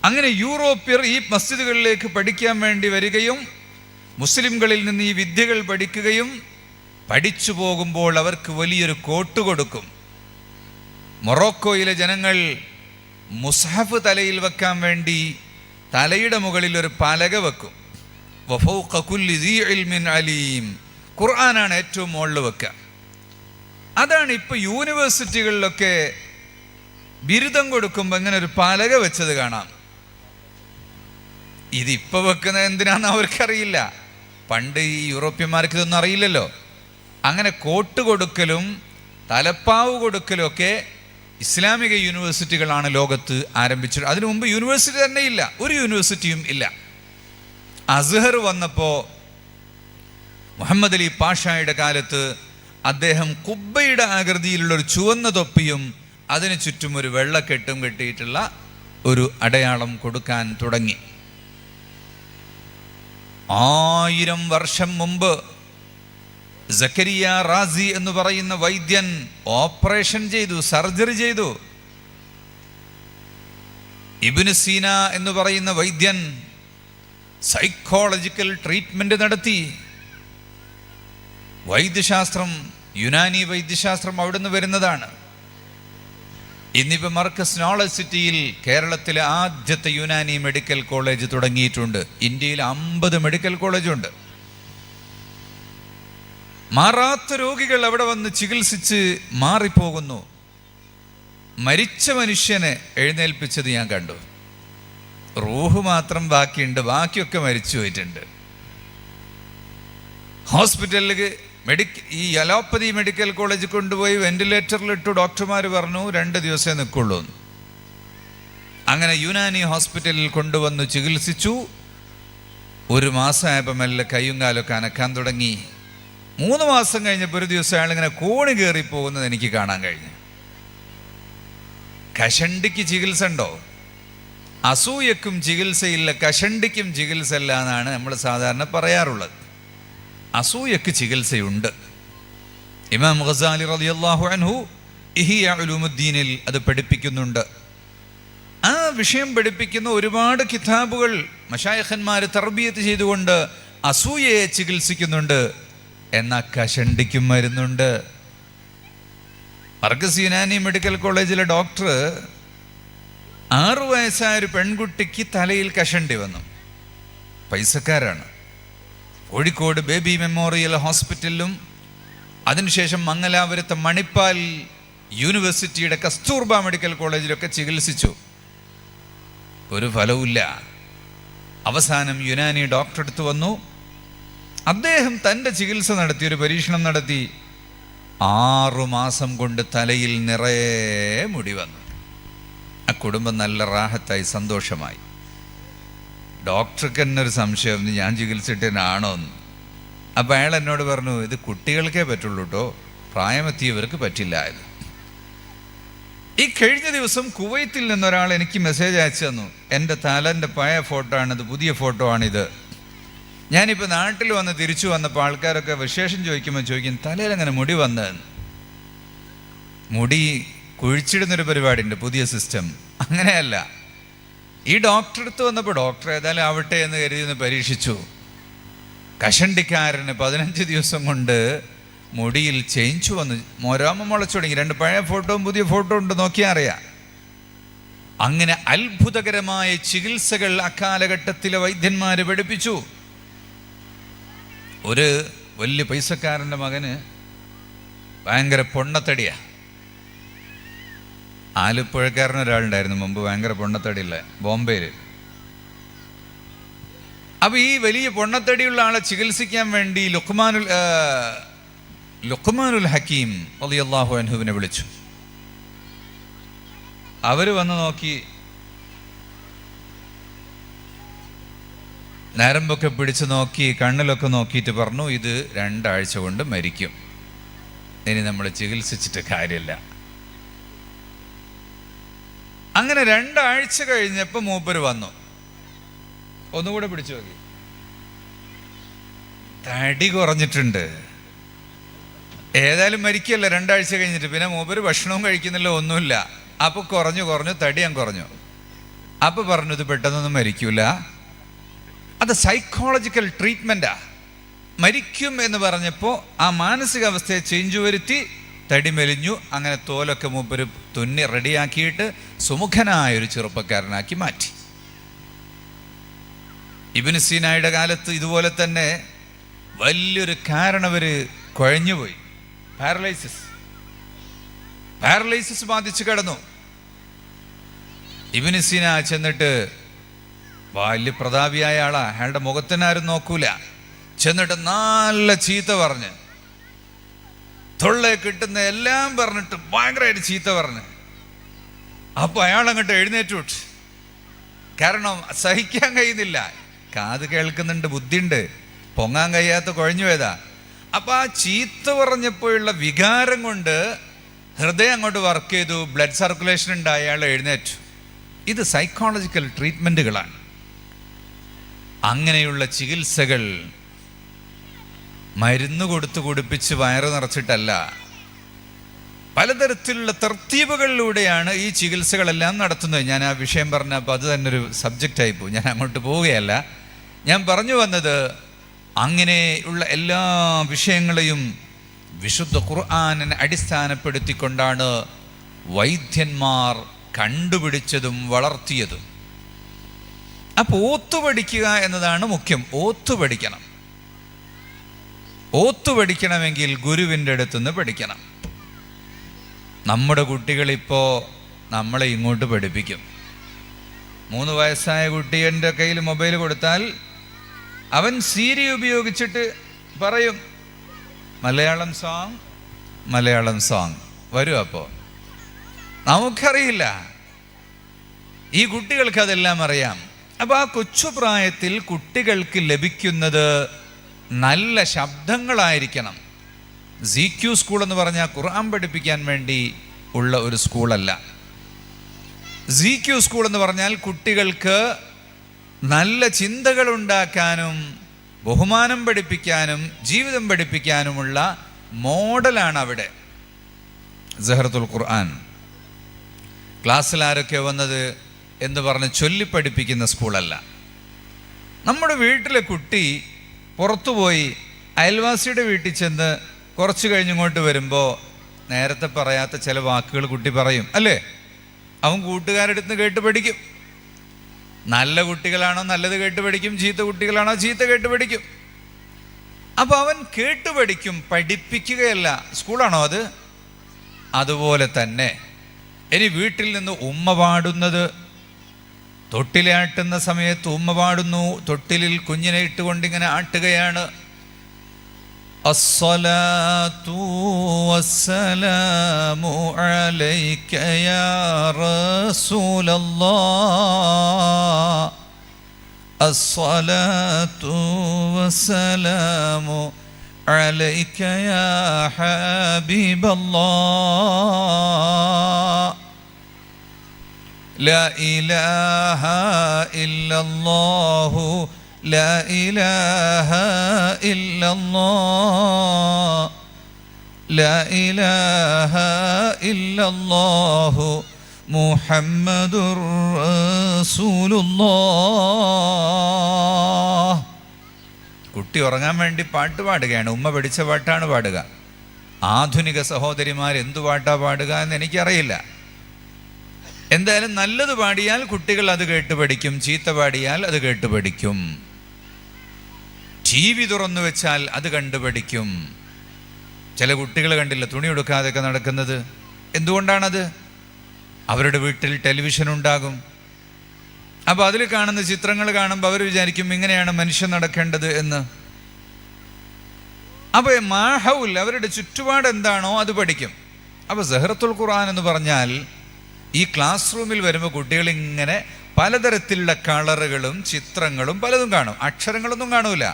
അങ്ങനെ യൂറോപ്യർ ഈ മസ്ജിദുകളിലേക്ക് പഠിക്കാൻ വേണ്ടി വരികയും മുസ്ലിംകളിൽ നിന്ന് ഈ വിദ്യകൾ പഠിക്കുകയും പഠിച്ചു പോകുമ്പോൾ അവർക്ക് വലിയൊരു കോട്ട് കൊടുക്കും. മൊറോക്കോയിലെ ജനങ്ങൾ മുസ്ഹഫ് തലയിൽ വെക്കാൻ വേണ്ടി തലയുടെ മുകളിൽ ഒരു പലക വെക്കും. വഫൗഖ കുല്ലി ദീ ഇൽമിൻ അലീം, ഖുർആനാണ് ഏറ്റവും മുകളിൽ വെക്കുക. അതാണ് ഇപ്പോൾ യൂണിവേഴ്സിറ്റികളിലൊക്കെ ബിരുദം കൊടുക്കുമ്പോൾ ഇങ്ങനെ ഒരു പലക വെച്ചത് കാണാം. ഇതിപ്പോൾ വെക്കുന്നത് എന്തിനാണെന്ന് അവർക്കറിയില്ല. പണ്ട് ഈ യൂറോപ്യന്മാർക്ക് ഇതൊന്നും അറിയില്ലല്ലോ. അങ്ങനെ കോട്ട് കൊടുക്കലും തലപ്പാവ് കൊടുക്കലും ഒക്കെ ഇസ്ലാമിക യൂണിവേഴ്സിറ്റികളാണ് ലോകത്ത് ആരംഭിച്ചത്. അതിനു മുമ്പ് യൂണിവേഴ്സിറ്റി തന്നെ ഇല്ല, ഒരു യൂണിവേഴ്സിറ്റിയും ഇല്ല. അസ്ഹർ വന്നപ്പോൾ മുഹമ്മദ് അലി പാഷായുടെ കാലത്ത് അദ്ദേഹം കുബ്ബയുടെ ആകൃതിയിലുള്ള ഒരു ചുവന്ന തൊപ്പിയും അതിന് ചുറ്റും ഒരു വെള്ളക്കെട്ടും കെട്ടിയിട്ടുള്ള ഒരു അടയാളം കൊടുക്കാൻ തുടങ്ങി. 1000 വർഷം മുമ്പ് സക്കരിയ റാസി എന്ന് പറയുന്ന വൈദ്യൻ ഓപ്പറേഷൻ ചെയ്തു, സർജറി ചെയ്തു. ഇബ്നു സീന എന്ന് പറയുന്ന വൈദ്യൻ സൈക്കോളജിക്കൽ ട്രീറ്റ്മെന്റ് നടത്തി. വൈദ്യശാസ്ത്രം, യുനാനി വൈദ്യശാസ്ത്രം അവിടുന്ന് വരുന്നതാണ്. ഇന്നിപ്പോൾ മർക്കസ് നോളജ് സിറ്റിയിൽ കേരളത്തിലെ ആദ്യത്തെ യുനാനി മെഡിക്കൽ കോളേജ് തുടങ്ങിയിട്ടുണ്ട്. ഇന്ത്യയിൽ 50 മെഡിക്കൽ കോളേജുണ്ട്. മാറാത്ത രോഗികൾ അവിടെ വന്ന് ചികിത്സിച്ച് മാറിപ്പോകുന്നു. മരിച്ച മനുഷ്യനെ എഴുന്നേൽപ്പിച്ചത് ഞാൻ കണ്ടു. റൂഹ് മാത്രം ബാക്കിയുണ്ട്, ബാക്കിയൊക്കെ മരിച്ചു പോയിട്ടുണ്ട്. ഹോസ്പിറ്റലിൽ ഈ അലോപ്പതി മെഡിക്കൽ കോളേജ് കൊണ്ടുപോയി വെന്റിലേറ്ററിലിട്ടു. ഡോക്ടർമാർ പറഞ്ഞു 2 ദിവസമേ നിൽക്കുള്ളൂ. അങ്ങനെ യുനാനി ഹോസ്പിറ്റലിൽ കൊണ്ടുവന്ന് ചികിത്സിച്ചു. 1 മാസമായപ്പോൾ മെല്ലെ കയ്യും കാലൊക്കെ അനക്കാൻ തുടങ്ങി. 3 മാസം കഴിഞ്ഞപ്പോൾ ഒരു ദിവസം അയാളിങ്ങനെ കോണി കയറി പോകുന്നത് എനിക്ക് കാണാൻ കഴിഞ്ഞു. കഷണ്ടിക്ക് ചികിത്സ ഉണ്ടോ? അസൂയക്കും ചികിത്സയില്ല, കഷണ്ടിക്കും ചികിത്സ ഇല്ല എന്നാണ് നമ്മൾ സാധാരണ പറയാറുള്ളത്. അസൂയക്ക് ചികിത്സയുണ്ട്. ഇമാം ഗസാലി റളിയല്ലാഹു അൻഹു ഇഹ്യാ ഉലൂമുദ്ദീനിൽ അത് പഠിപ്പിക്കുന്നുണ്ട്. ആ വിഷയം പഠിപ്പിക്കുന്ന ഒരുപാട് കിതാബുകൾ മശായിഖന്മാർ തർബിയത്ത് ചെയ്തുകൊണ്ട് അസൂയയെ ചികിത്സിക്കുന്നുണ്ട്. എന്നാൽ കഷണ്ടിക്കും മരുന്നുണ്ട്. മർക്കസ് യുനാനി മെഡിക്കൽ കോളേജിലെ ഡോക്ടർ 6 വയസ്സായ ഒരു പെൺകുട്ടിക്ക് തലയിൽ കഷണ്ടി വന്നു. പൈസക്കാരാണ്. കോഴിക്കോട് ബേബി മെമ്മോറിയൽ ഹോസ്പിറ്റലിലും അതിനുശേഷം മംഗലാപുരത്തെ മണിപ്പാൽ യൂണിവേഴ്സിറ്റിയുടെ കസ്തൂർബ മെഡിക്കൽ കോളേജിലൊക്കെ ചികിത്സിച്ചു. ഒരു ഫലവുമില്ല. അവസാനം യുനാനി ഡോക്ടർ അടുത്ത് വന്നു. അദ്ദേഹം തൻ്റെ ചികിത്സ നടത്തി, ഒരു പരീക്ഷണം നടത്തി. 6 മാസം കൊണ്ട് തലയിൽ നിറയെ മുടി വന്നു. ആ കുടുംബം നല്ല റാഹത്തായി, സന്തോഷമായി. ഡോക്ടർക്ക് തന്നെ ഒരു സംശയം, ഞാൻ ചികിത്സിട്ടനാണോ എന്ന്. അപ്പം അയാൾ എന്നോട് പറഞ്ഞു, ഇത് കുട്ടികൾക്കേ പറ്റുള്ളൂ കേട്ടോ, പ്രായമെത്തിയവർക്ക് പറ്റില്ല എന്ന്. ഈ കഴിഞ്ഞ ദിവസം കുവൈത്തിൽ നിന്നൊരാൾ എനിക്ക് മെസ്സേജ് അയച്ചു തന്നു. എൻ്റെ തലൻ്റെ പഴയ ഫോട്ടോ ആണിത്, പുതിയ ഫോട്ടോ ആണിത്. ഞാനിപ്പോൾ നാട്ടിൽ വന്ന് തിരിച്ചു വന്നപ്പോൾ ആൾക്കാരൊക്കെ വിശേഷം ചോദിക്കുമ്പോൾ ചോദിക്കും, തലയിൽ അങ്ങനെ മുടി വന്നതെന്ന്. മുടി കുഴിച്ചിടുന്നൊരു പരിപാടിയുണ്ട്, പുതിയ സിസ്റ്റം. അങ്ങനെയല്ല. ഈ ഡോക്ടർ അടുത്ത് വന്നപ്പോൾ ഡോക്ടർ ഏതായാലും ആവട്ടെ എന്ന് കരുതി ഒന്ന് പരീക്ഷിച്ചു. കഷണ്ടിക്കാരന് 15 ദിവസം കൊണ്ട് മുടിയിൽ ചേഞ്ച് വന്നു, രോമം മുളച്ചു തുടങ്ങി. 2 പഴയ ഫോട്ടോയും പുതിയ ഫോട്ടോ ഉണ്ട്, നോക്കിയാൽ അറിയാം. അങ്ങനെ അത്ഭുതകരമായ ചികിത്സകൾ അക്കാലഘട്ടത്തിലെ വൈദ്യന്മാർ പഠിപ്പിച്ചു. ഒരു വലിയ പൈസക്കാരൻ്റെ മകന് ഭയങ്കര പൊണ്ണത്തടിയാ. ആലപ്പുഴക്കാരനൊരാളുണ്ടായിരുന്നു മുമ്പ്, ഭയങ്കര പൊണ്ണത്തടിയുള്ള, ബോംബെയിൽ. അപ്പോൾ ഈ വലിയ പൊണ്ണത്തടിയുള്ള ആളെ ചികിത്സിക്കാൻ വേണ്ടി ലുഖ്മാനുൽ ഹക്കീം റളിയല്ലാഹു അൻഹുവിനെ വിളിച്ചു. അവർ വന്ന് നോക്കി, നരമ്പൊക്കെ പിടിച്ച് നോക്കി, കണ്ണിലൊക്കെ നോക്കിയിട്ട് പറഞ്ഞു, ഇത് 2 ആഴ്ച കൊണ്ട് മരിക്കും, ഇനി നമ്മൾ ചികിത്സിച്ചിട്ട് കാര്യമില്ല. അങ്ങനെ 2 ആഴ്ച കഴിഞ്ഞപ്പോൾ മൂപ്പര് വന്നു. ഒന്നുകൂടെ പിടിച്ചു നോക്കി, തടി കുറഞ്ഞിട്ടുണ്ട്. ഏതായാലും മരിക്കല്ല 2 ആഴ്ച കഴിഞ്ഞിട്ട്. പിന്നെ മൂപ്പര് ഭക്ഷണവും കഴിക്കുന്നില്ല, ഒന്നുമില്ല. അപ്പോൾ കുറഞ്ഞു തടി ഞാൻ കുറഞ്ഞു. അപ്പോൾ പറഞ്ഞു, ഇത് പെട്ടെന്നൊന്നും മരിക്കൂല, അത് സൈക്കോളജിക്കൽ ട്രീറ്റ്മെൻറ്റാ. മരിക്കും എന്ന് പറഞ്ഞപ്പോൾ ആ മാനസികാവസ്ഥയെ ചേഞ്ച് വരുത്തി തടി മെലിഞ്ഞു. അങ്ങനെ തോലൊക്കെ മൂപ്പര് തുന്നി റെഡിയാക്കിയിട്ട് സുമുഖനായൊരു ചെറുപ്പക്കാരനാക്കി മാറ്റി. ഇബ്നു സീനായുടെ കാലത്ത് ഇതുപോലെ തന്നെ വലിയൊരു കാരണവർ കുഴഞ്ഞുപോയി. പാരലൈസിസ് ബാധിച്ച് കിടന്നു. ഇബ്നു സീന ചെന്നിട്ട്, വലിയ പ്രതാപിയായ ആളാ, അയാളുടെ മുഖത്തിനാരും നോക്കൂല, ചെന്നിട്ട് നല്ല ചീത്ത പറഞ്ഞ്, തൊള്ളെ കിട്ടുന്ന എല്ലാം പറഞ്ഞിട്ട് ഭയങ്കരമായിട്ട് ചീത്ത പറഞ്ഞ്. അപ്പോൾ അയാൾ അങ്ങോട്ട് എഴുന്നേറ്റ്. കാരണം സഹിക്കാൻ കഴിയുന്നില്ല. കാത് കേൾക്കുന്നുണ്ട്, ബുദ്ധിയുണ്ട്, പൊങ്ങാൻ കഴിയാത്ത കുഴഞ്ഞു പോയതാ. അപ്പം ആ ചീത്ത പറഞ്ഞപ്പോഴുള്ള വികാരം കൊണ്ട് ഹൃദയം അങ്ങോട്ട് വർക്ക് ചെയ്തു, ബ്ലഡ് സർക്കുലേഷൻ ഉണ്ടായി, അയാൾ എഴുന്നേറ്റു. ഇത് സൈക്കോളജിക്കൽ ട്രീറ്റ്മെൻറ്റുകളാണ്. അങ്ങനെയുള്ള ചികിത്സകൾ മരുന്ന് കൊടുത്ത് കുടിപ്പിച്ച് വയറ് നിറച്ചിട്ടല്ല, പലതരത്തിലുള്ള തർത്തീബുകളിലൂടെയാണ് ഈ ചികിത്സകളെല്ലാം നടത്തുന്നത്. ഞാൻ ആ വിഷയം പറഞ്ഞപ്പോൾ അത് തന്നെ ഒരു സബ്ജക്റ്റായി പോകും, ഞാൻ അങ്ങോട്ട് പോവുകയല്ല. ഞാൻ പറഞ്ഞു വന്നത്, അങ്ങനെയുള്ള എല്ലാ വിഷയങ്ങളെയും വിശുദ്ധ ഖുർആനിനെ അടിസ്ഥാനപ്പെടുത്തിക്കൊണ്ടാണ് വൈദ്യന്മാർ കണ്ടുപിടിച്ചതും വളർത്തിയതും. അപ്പോൾ ഓത്തുപഠിക്കുക എന്നതാണ് മുഖ്യം. ഓത്തുപഠിക്കണം. ഓത്തുപഠിക്കണമെങ്കിൽ ഗുരുവിൻ്റെ അടുത്തുനിന്ന് പഠിക്കണം. നമ്മുടെ കുട്ടികളിപ്പോൾ നമ്മളെ ഇങ്ങോട്ട് പഠിപ്പിക്കും. 3 വയസ്സായ കുട്ടിയുടെ കയ്യിൽ മൊബൈൽ കൊടുത്താൽ അവൻ സിരി ഉപയോഗിച്ചിട്ട് പറയും മലയാളം സോങ് വരും. അപ്പോൾ നമുക്കറിയില്ല, ഈ കുട്ടികൾക്ക് അതെല്ലാം അറിയാം. അപ്പോൾ ആ കൊച്ചുപ്രായത്തിൽ കുട്ടികൾക്ക് ലഭിക്കുന്നത് നല്ല ശബ്ദങ്ങളായിരിക്കണം. ZQ സ്കൂൾ എന്ന് പറഞ്ഞാൽ ഖുർആൻ പഠിപ്പിക്കാൻ വേണ്ടി ഉള്ള ഒരു സ്കൂളല്ല. ZQ സ്കൂൾ എന്ന് പറഞ്ഞാൽ കുട്ടികൾക്ക് നല്ല ചിന്തകൾ ഉണ്ടാക്കാനും ബഹുമാനം പഠിപ്പിക്കാനും ജീവിതം പഠിപ്പിക്കാനുമുള്ള മോഡലാണ് അവിടെ. സഹറത്തുൽ ഖുർആൻ ക്ലാസ്സിൽ ആരൊക്കെ വന്നത് എന്ന് പറഞ്ഞ് ചൊല്ലി പഠിപ്പിക്കുന്ന സ്കൂളല്ല. നമ്മുടെ വീട്ടിലെ കുട്ടി പുറത്തുപോയി അയൽവാസിയുടെ വീട്ടിൽ ചെന്ന് കുറച്ച് കഴിഞ്ഞിങ്ങോട്ട് വരുമ്പോൾ നേരത്തെ പറയാത്ത ചില വാക്കുകൾ കുട്ടി പറയും, അല്ലേ? അവൻ കൂട്ടുകാരുടെ അടുത്ത് കേട്ട് പഠിക്കും. നല്ല കുട്ടികളാണോ നല്ലത് കേട്ട് പഠിക്കും, ചീത്ത കുട്ടികളാണോ ചീത്ത കേട്ട് പഠിക്കും. അപ്പോൾ അവൻ കേട്ട് പഠിക്കും, പഠിപ്പിക്കുകയല്ല. സ്കൂളാണോ അത്? അതുപോലെ തന്നെ ഇനി വീട്ടിൽ നിന്ന് ഉമ്മ പാടുന്നത്, തൊട്ടിലാട്ടുന്ന സമയത്ത് ഉമ്മ പാടുന്നു, തൊട്ടിലിൽ കുഞ്ഞിനെ ഇട്ടുകൊണ്ടിങ്ങനെ ആട്ടുകയാണ്. അസ്സലാത്തു വസ്സലാമു അലൈക യാ റസൂലല്ലാഹ്, അസ്സലാത്തു വസ്സലാമു അലൈക യാ ഹബീബല്ലാഹ്, ലാ ഇലാഹ ഇല്ലല്ലാഹു ലാ ഇലാഹ ഇല്ലല്ലാഹ്, ലാ ഇലാഹ ഇല്ലല്ലാഹു മുഹമ്മദുർ റസൂലുള്ളാഹ്. കുട്ടി ഉറങ്ങാൻ വേണ്ടി പാട്ട് പാടുകയാണ്. ഉമ്മ പഠിച്ച പാട്ടാണ് പാടുക. ആധുനിക സഹോദരിമാർ എന്തു പാട്ടാ പാടുക എന്ന് എനിക്കറിയില്ല. എന്തായാലും നല്ലത് പാടിയാൽ കുട്ടികൾ അത് കേട്ട് പഠിക്കും, ചീത്ത പാടിയാൽ അത് കേട്ട് പഠിക്കും. TV തുറന്നു വെച്ചാൽ അത് കണ്ടുപഠിക്കും. ചില കുട്ടികൾ കണ്ടില്ല തുണി ഉടുക്കാതെയൊക്കെ നടക്കുന്നത്. എന്തുകൊണ്ടാണത്? അവരുടെ വീട്ടിൽ ടെലിവിഷൻ ഉണ്ടാകും. അപ്പോൾ അതിൽ കാണുന്ന ചിത്രങ്ങൾ കാണുമ്പോൾ അവർ വിചാരിക്കും ഇങ്ങനെയാണ് മനുഷ്യൻ നടക്കേണ്ടത് എന്ന്. അപ്പോൾ മാഹൗൽ, അവരുടെ ചുറ്റുപാട് എന്താണോ അത് പഠിക്കും. അപ്പോൾ സഹറത്തുൽ ഖുർആൻ എന്ന് പറഞ്ഞാൽ ഈ ക്ലാസ് റൂമിൽ വരുമ്പോൾ കുട്ടികൾ ഇങ്ങനെ പലതരത്തിലുള്ള കളറുകളും ചിത്രങ്ങളും പലതും കാണും. അക്ഷരങ്ങളൊന്നും കാണൂല.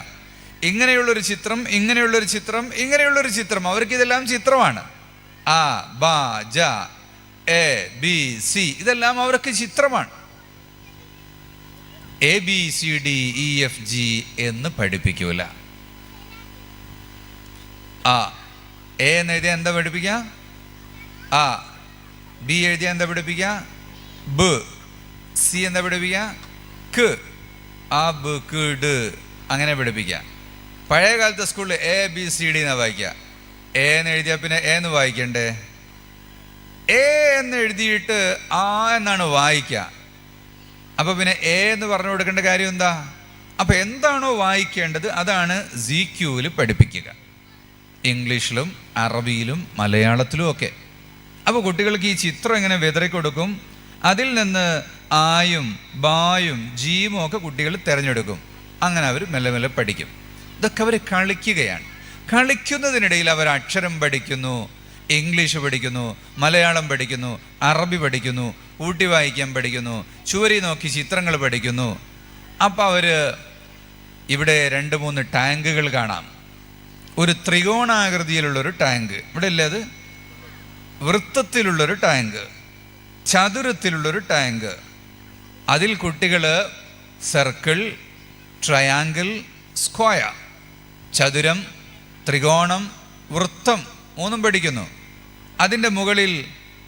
ഇങ്ങനെയുള്ളൊരു ചിത്രം, ഇങ്ങനെയുള്ളൊരു ചിത്രം, ഇങ്ങനെയുള്ളൊരു ചിത്രം. അവർക്കിതെല്ലാം ചിത്രമാണ്. ആ ബ ജ എ ബി സി ഇതെല്ലാം അവർക്ക് ചിത്രമാണ്. ABCDEFG എന്ന് പഠിപ്പിക്കൂല. ആ എ എന്ന് എഴുതിയാൽ എന്താ പഠിപ്പിക്കുക? ആ ബി എഴുതിയാൽ എന്താ പഠിപ്പിക്കുക? ബ. സി എന്താ പഠിപ്പിക്കുക? ക. ആ ബ ക ഡ അങ്ങനെ പഠിപ്പിക്കുക. പഴയ കാലത്തെ സ്കൂളിൽ ABCD എന്നാ വായിക്കുക. എ എന്ന് എഴുതിയാൽ പിന്നെ എ എന്ന് വായിക്കണ്ടേ? എ എന്ന് എഴുതിയിട്ട് ആ എന്നാണ് വായിക്കുക. അപ്പോൾ പിന്നെ എ എന്ന് പറഞ്ഞു കൊടുക്കേണ്ട കാര്യം എന്താ? അപ്പോൾ എന്താണോ വായിക്കേണ്ടത് അതാണ് ZQവിൽ പഠിപ്പിക്കുക. ഇംഗ്ലീഷിലും അറബിയിലും മലയാളത്തിലും ഒക്കെ. അപ്പോൾ കുട്ടികൾക്ക് ഈ ചിത്രം ഇങ്ങനെ വിതറി കൊടുക്കും. അതിൽ നിന്ന് ആയും ബായും ജീമും ഒക്കെ കുട്ടികൾ തിരഞ്ഞെടുക്കും. അങ്ങനെ അവർ മെല്ലെ മെല്ലെ പഠിക്കും. ഇതൊക്കെ അവർ കളിക്കുകയാണ്. കളിക്കുന്നതിനിടയിൽ അവർ അക്ഷരം പഠിക്കുന്നു, ഇംഗ്ലീഷ് പഠിക്കുന്നു, മലയാളം പഠിക്കുന്നു, അറബി പഠിക്കുന്നു, കൂട്ടി വായിക്കാൻ പഠിക്കുന്നു, ചുവരി നോക്കി ചിത്രങ്ങൾ പഠിക്കുന്നു. അപ്പോൾ അവർ ഇവിടെ 2-3 ടാങ്കുകൾ കാണാം. ഒരു ത്രികോണാകൃതിയിലുള്ളൊരു ടാങ്ക് ഇവിടെ ഇല്ലേ? അത് വൃത്തത്തിലുള്ളൊരു ടാങ്ക്, ചതുരത്തിലുള്ളൊരു ടാങ്ക്. അതിൽ കുട്ടികൾ സർക്കിൾ, ട്രയാങ്കിൾ, സ്ക്വയർ, ചതുരം, ത്രികോണം, വൃത്തം മൂന്നും പഠിക്കുന്നു. അതിൻ്റെ മുകളിൽ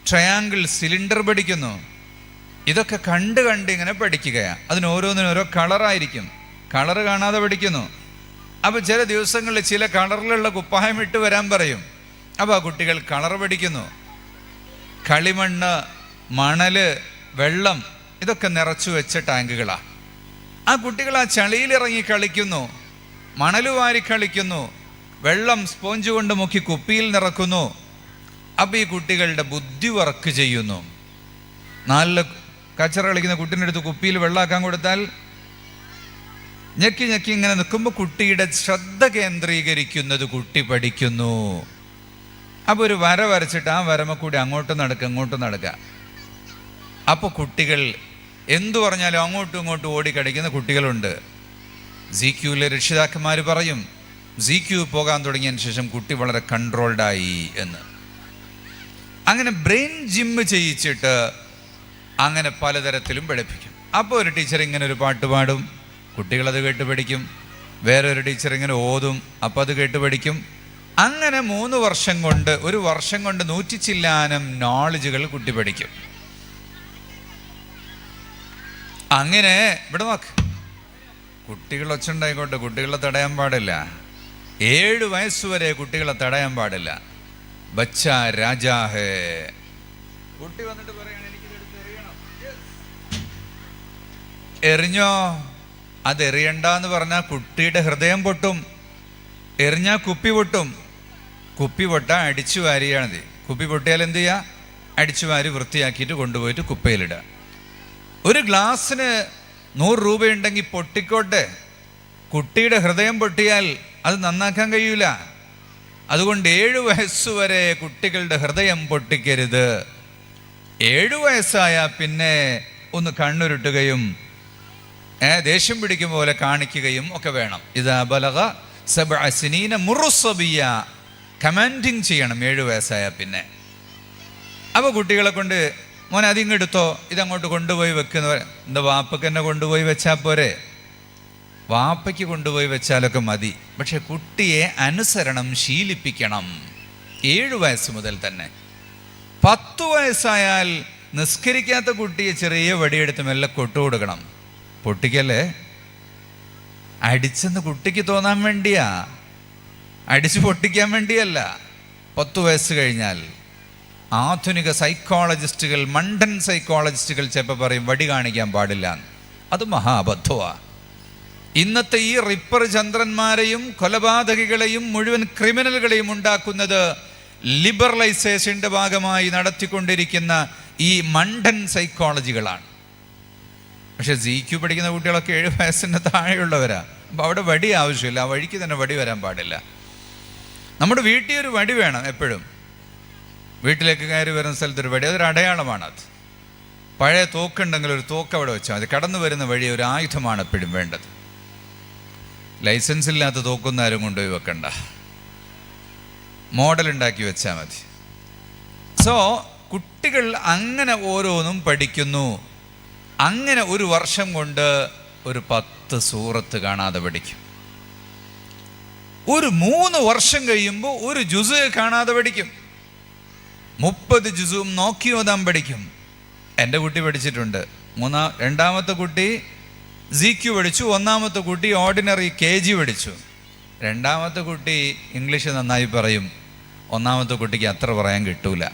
ട്രയാങ്കിൾ, സിലിണ്ടർ പഠിക്കുന്നു. ഇതൊക്കെ കണ്ട് ഇങ്ങനെ പഠിക്കുകയാണ്. അതിന് ഓരോന്നിനും ഓരോ കളറായിരിക്കും. കളറ് കാണാതെ പഠിക്കുന്നു. അപ്പോൾ ചില ദിവസങ്ങളിൽ ചില കളറിലുള്ള കുപ്പായം ഇട്ട് വരാൻ പറയും. അപ്പോൾ ആ കുട്ടികൾ കളർ പഠിക്കുന്നു. കളിമണ്ണ്, മണല്, വെള്ളം ഇതൊക്കെ നിറച്ചു വെച്ച ടാങ്കുകളാണ്. ആ കുട്ടികൾ ആ ചളിയിലിറങ്ങി കളിക്കുന്നു, മണല് വാരി കളിക്കുന്നു, വെള്ളം സ്പോഞ്ച് കൊണ്ട് മുക്കി കുപ്പിയിൽ നിറക്കുന്നു. അപ്പോൾ ഈ കുട്ടികളുടെ ബുദ്ധി വർക്ക് ചെയ്യുന്നു. നല്ല കച്ചറ കളിക്കുന്ന കുട്ടീൻ്റെ അടുത്ത് കുപ്പിയിൽ വെള്ളമാക്കാൻ കൊടുത്താൽ ഞെക്കി ഞെക്കി ഇങ്ങനെ നിൽക്കുമ്പോൾ കുട്ടിയുടെ ശ്രദ്ധ കേന്ദ്രീകരിക്കുന്നത് കുട്ടി പഠിക്കുന്നു. അപ്പോൾ ഒരു വര വരച്ചിട്ട് ആ വരമ കൂടി അങ്ങോട്ടും നടക്കുക. അപ്പോൾ കുട്ടികൾ എന്തു പറഞ്ഞാലും അങ്ങോട്ടും ഇങ്ങോട്ടും ഓടിക്കടിക്കുന്ന കുട്ടികളുണ്ട്. ZQയിലെ രക്ഷിതാക്കന്മാർ പറയും, ZQ പോകാൻ തുടങ്ങിയതിന് ശേഷം കുട്ടി വളരെ കൺട്രോൾഡായി എന്ന്. അങ്ങനെ ബ്രെയിൻ ജിമ്മ് ചെയ്യിച്ചിട്ട് അങ്ങനെ പലതരത്തിലും പഠിപ്പിക്കും. അപ്പോൾ ഒരു ടീച്ചർ ഇങ്ങനെ ഒരു പാട്ട് പാടും, കുട്ടികളത് കേട്ട് പഠിക്കും. വേറൊരു ടീച്ചർ ഇങ്ങനെ ഓതും, അപ്പോൾ അത് കേട്ട് പഠിക്കും. അങ്ങനെ 3 വർഷം കൊണ്ട്, ഒരു വർഷം കൊണ്ട് 100 ചില്ലാനം നോളജുകൾ കുട്ടി പഠിക്കും. അങ്ങനെ ഇവിടെ നോക്ക്, കുട്ടികൾ ഒച്ചുണ്ടായിക്കോട്ടെ, കുട്ടികളെ തടയാൻ പാടില്ല. 7 വയസ്സുവരെ കുട്ടികളെ തടയാൻ പാടില്ല. ബച്ച രാജാ ഹേ. കുട്ടി വന്നിട്ട് പറയാണ്, എനിക്കിതെടുത്ത് എറിയണം. എറിഞ്ഞോ? അതെറിയണ്ടെന്ന് പറഞ്ഞാൽ കുട്ടിയുടെ ഹൃദയം പൊട്ടും. എറിഞ്ഞാൽ കുപ്പി പൊട്ടും. കുപ്പി പൊട്ടാൻ അടിച്ചു വാരിയാണത്. കുപ്പി പൊട്ടിയാൽ എന്ത് ചെയ്യുക? അടിച്ചു വാരി വൃത്തിയാക്കിയിട്ട് കൊണ്ടുപോയിട്ട് കുപ്പയിലിടുക. ഒരു ഗ്ലാസ്സിന് 100 രൂപയുണ്ടെങ്കിൽ പൊട്ടിക്കോട്ടെ, കുട്ടിയുടെ ഹൃദയം പൊട്ടിയാൽ അത് നന്നാക്കാൻ കഴിയൂല. അതുകൊണ്ട് 7 വയസ്സുവരെ കുട്ടികളുടെ ഹൃദയം പൊട്ടിക്കരുത്. 7 വയസ്സായാൽ പിന്നെ ഒന്ന് കണ്ണുരുട്ടുകയും ദേഷ്യം പിടിക്കും പോലെ കാണിക്കുകയും ഒക്കെ വേണം. ഇതാ ബലഗ 7 സിനീന മുറുസബിയ, കമാൻഡിങ് ചെയ്യണം 7 വയസ്സായാൽ പിന്നെ. അപ്പോൾ കുട്ടികളെ കൊണ്ട്, മോനെ അതിങ്ങെടുത്തോ, ഇതങ്ങോട്ട് കൊണ്ടുപോയി വെക്കുന്ന. എന്താ വാപ്പയ്ക്ക് തന്നെ കൊണ്ടുപോയി വെച്ചാൽ പോരെ? വാപ്പയ്ക്ക് കൊണ്ടുപോയി വെച്ചാലൊക്കെ മതി. പക്ഷെ കുട്ടിയെ അനുസരണം ശീലിപ്പിക്കണം 7 വയസ്സ് മുതൽ തന്നെ. 10 വയസ്സായാൽ നിസ്കരിക്കാത്ത കുട്ടിയെ ചെറിയ വടിയെടുത്ത് മെല്ലെ കൊട്ടുകൊടുക്കണം. പൊട്ടിക്കല്ലേ, അടിച്ചെന്ന് കുട്ടിക്ക് തോന്നാൻ വേണ്ടിയാ, അടിച്ചു പൊട്ടിക്കാൻ വേണ്ടിയല്ല. 10 വയസ്സ് കഴിഞ്ഞാൽ ആധുനിക സൈക്കോളജിസ്റ്റുകൾ, മണ്ടൻ സൈക്കോളജിസ്റ്റുകൾ ചിലപ്പോൾ പറയും വടി കാണിക്കാൻ പാടില്ല. അത് മഹാബദ്ധമാണ്. ഇന്നത്തെ ഈ റിപ്പർ ചന്ദ്രന്മാരെയും കൊലപാതകികളെയും മുഴുവൻ ക്രിമിനലുകളെയും ഉണ്ടാക്കുന്നത് ലിബറലൈസേഷൻ്റെ ഭാഗമായി നടത്തിക്കൊണ്ടിരിക്കുന്ന ഈ മണ്ടൻ സൈക്കോളജികളാണ്. പക്ഷെ ZQ പഠിക്കുന്ന കുട്ടികളൊക്കെ 7 വയസ്സിന് താഴെയുള്ളവരാ. അപ്പോൾ അവിടെ വടി ആവശ്യമില്ല, ആ വഴിക്ക് തന്നെ വടി വരാൻ പാടില്ല. നമ്മുടെ വീട്ടിൽ ഒരു വടി വേണം എപ്പോഴും. വീട്ടിലേക്ക് കയറി വരുന്ന സ്ഥലത്തൊരു വടി, അതൊരു അടയാളമാണത്. പഴയ തോക്കുണ്ടെങ്കിൽ ഒരു തോക്ക് അവിടെ വെച്ചാൽ മതി. കടന്നു വരുന്ന വഴി ഒരു ആയുധമാണ് എപ്പോഴും വേണ്ടത്. ലൈസൻസ് ഇല്ലാത്ത തോക്കൊന്നും ആരും കൊണ്ടുപോയി വെക്കണ്ട, മോഡൽ ഉണ്ടാക്കി വെച്ചാൽ മതി. സോ കുട്ടികൾ അങ്ങനെ ഓരോന്നും പഠിക്കുന്നു. അങ്ങനെ ഒരു വർഷം കൊണ്ട് ഒരു 10 സൂറത്ത് കാണാതെ പഠിക്കും. ഒരു 3 വർഷം കഴിയുമ്പോൾ ഒരു ജുസ് കാണാതെ പഠിക്കും. 30 ജുസും നോക്കി ഓതാൻ പഠിക്കും. എൻ്റെ കുട്ടി പഠിച്ചിട്ടുണ്ട്. രണ്ടാമത്തെ കുട്ടി ZQ പഠിച്ചു. 1ാമത്തെ കുട്ടി ഓർഡിനറി KG പഠിച്ചു. 2ാമത്തെ കുട്ടി ഇംഗ്ലീഷ് നന്നായി പറയും. 1ാമത്തെ കുട്ടിക്ക് അത്ര പറയാൻ കിട്ടൂല.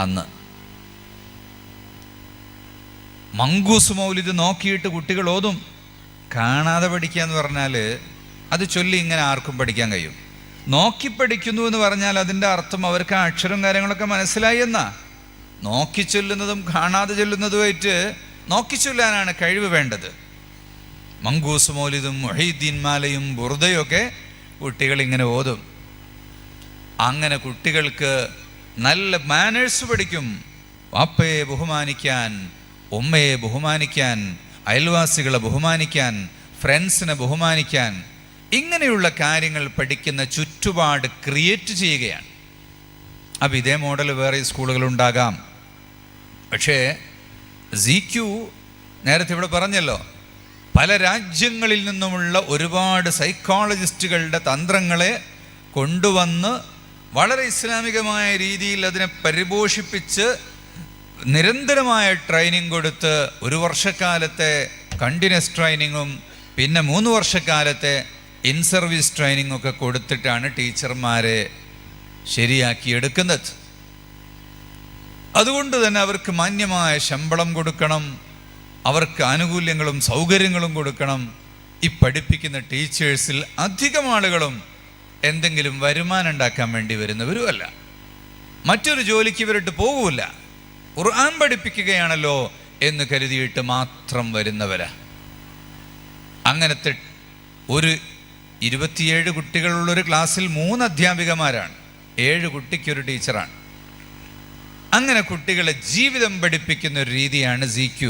അന്ന് മങ്കൂസ് മൗലിദ് നോക്കിയിട്ട് കുട്ടികൾ ഓതും. കാണാതെ പഠിക്കുക എന്ന് പറഞ്ഞാൽ അത് ചൊല്ലി ഇങ്ങനെ ആർക്കും പഠിക്കാൻ കഴിയും. നോക്കി പഠിക്കുന്നു എന്ന് പറഞ്ഞാൽ അതിൻ്റെ അർത്ഥം അവർക്ക് ആ അക്ഷരം കാര്യങ്ങളൊക്കെ മനസ്സിലായി എന്നാ. നോക്കി ചൊല്ലുന്നതും കാണാതെ ചൊല്ലുന്നതുമായിട്ട് നോക്കി ചൊല്ലാനാണ് കഴിവ് വേണ്ടത്. മങ്കൂസ് മൗലിദും മുഹീദ്ദീൻ മാലയും ബുർദയും ഒക്കെ കുട്ടികൾ ഇങ്ങനെ ഓതും. അങ്ങനെ കുട്ടികൾക്ക് നല്ല മാനേഴ്സ് പഠിക്കും. വാപ്പയെ ബഹുമാനിക്കാൻ, ഉമ്മയെ ബഹുമാനിക്കാൻ, അയൽവാസികളെ ബഹുമാനിക്കാൻ, ഫ്രണ്ട്സിനെ ബഹുമാനിക്കാൻ, ഇങ്ങനെയുള്ള കാര്യങ്ങൾ പഠിക്കുന്ന ചുറ്റുപാട് ക്രിയേറ്റ് ചെയ്യുകയാണ്. അപ്പം ഇതേ മോഡൽ വേറെ സ്കൂളുകളുണ്ടാകാം. പക്ഷേ ZQ നേരത്തെ ഇവിടെ പറഞ്ഞല്ലോ, പല രാജ്യങ്ങളിൽ നിന്നുമുള്ള ഒരുപാട് സൈക്കോളജിസ്റ്റുകളുടെ തന്ത്രങ്ങളെ കൊണ്ടുവന്ന് വളരെ ഇസ്ലാമികമായ രീതിയിൽ അതിനെ പരിപോഷിപ്പിച്ച് നിരന്തരമായ ട്രെയിനിങ് കൊടുത്ത് 1 വർഷക്കാലത്തെ കണ്ടിന്യൂസ് ട്രെയിനിങ്ങും പിന്നെ 3 വർഷക്കാലത്തെ ഇൻ സർവീസ് ട്രെയിനിങ്ങും ഒക്കെ കൊടുത്തിട്ടാണ് ടീച്ചർമാരെ ശരിയാക്കിയെടുക്കുന്നത്. അതുകൊണ്ട് തന്നെ അവർക്ക് മാന്യമായ ശമ്പളം കൊടുക്കണം, അവർക്ക് ആനുകൂല്യങ്ങളും സൗകര്യങ്ങളും കൊടുക്കണം. ഈ പഠിപ്പിക്കുന്ന ടീച്ചേഴ്സിൽ അധികം ആളുകളും എന്തെങ്കിലും വരുമാനം ഉണ്ടാക്കാൻ വേണ്ടി വരുന്നവരുമല്ല, മറ്റൊരു ജോലിക്ക് ഇവരിട്ട് പോകൂല, ഖുർആൻ പഠിപ്പിക്കുകയാണല്ലോ എന്ന് കരുതിയിട്ട് മാത്രം വരുന്നവരാ. അങ്ങനത്തെ ഒരു 27 കുട്ടികളുള്ളൊരു ക്ലാസ്സിൽ 3 അധ്യാപികമാരാണ്, 7 കുട്ടിക്കൊരു ടീച്ചറാണ്. അങ്ങനെ കുട്ടികളെ ജീവിതം പഠിപ്പിക്കുന്ന ഒരു രീതിയാണ് ZQ.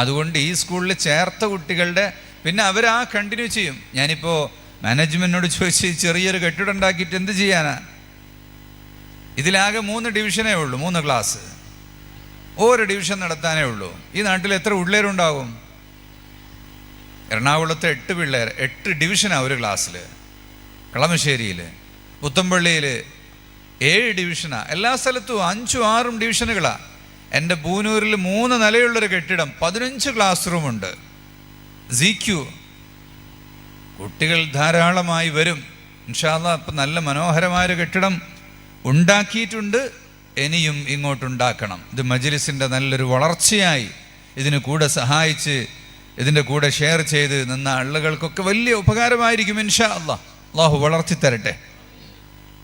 അതുകൊണ്ട് ഈ സ്കൂളിൽ ചേർത്ത കുട്ടികളുടെ പിന്നെ അവർ കണ്ടിന്യൂ ചെയ്യും. ഞാനിപ്പോൾ മാനേജ്മെൻറ്റിനോട് ചോദിച്ച് ചെറിയൊരു കെട്ടിടം ഉണ്ടാക്കിയിട്ട് എന്ത് ചെയ്യാനാ? ഇതിലാകെ 3 ഡിവിഷനേ ഉള്ളൂ, 3 ക്ലാസ്, ഓരോ ഡിവിഷൻ നടത്താനേ ഉള്ളൂ. ഈ നാട്ടിൽ എത്ര പിള്ളേരുണ്ടാകും? എറണാകുളത്ത് 8 പിള്ളേർ, 8 ഡിവിഷനാണ് ഒരു ക്ലാസ്സിൽ. കളമശ്ശേരിയിൽ, പുത്തമ്പള്ളിയിൽ 7 ഡിവിഷനാണ്. എല്ലാ സ്ഥലത്തും 5ഉം 6ഉം ഡിവിഷനുകളാണ്. എൻ്റെ പൂനൂരിൽ 3 നിലയുള്ളൊരു കെട്ടിടം, 15 ക്ലാസ് റൂമുണ്ട്. ZQ കുട്ടികൾ ധാരാളമായി വരും. ഇൻഷാ അല്ലാഹ് ഇപ്പം നല്ല മനോഹരമായൊരു കെട്ടിടം ഉണ്ടാക്കിയിട്ടുണ്ട്, ഇനിയും ഇങ്ങോട്ടുണ്ടാക്കണം. ഇത് മജ്ലിസിൻ്റെ നല്ലൊരു വളർച്ചയായി ഇതിന് കൂടെ സഹായിച്ച് ഇതിൻ്റെ കൂടെ ഷെയർ ചെയ്ത് നിന്ന ആളുകൾക്കൊക്കെ വലിയ ഉപകാരമായിരിക്കും ഇൻഷാ അല്ലാഹ്. അല്ലാഹു വളർത്തി തരട്ടെ.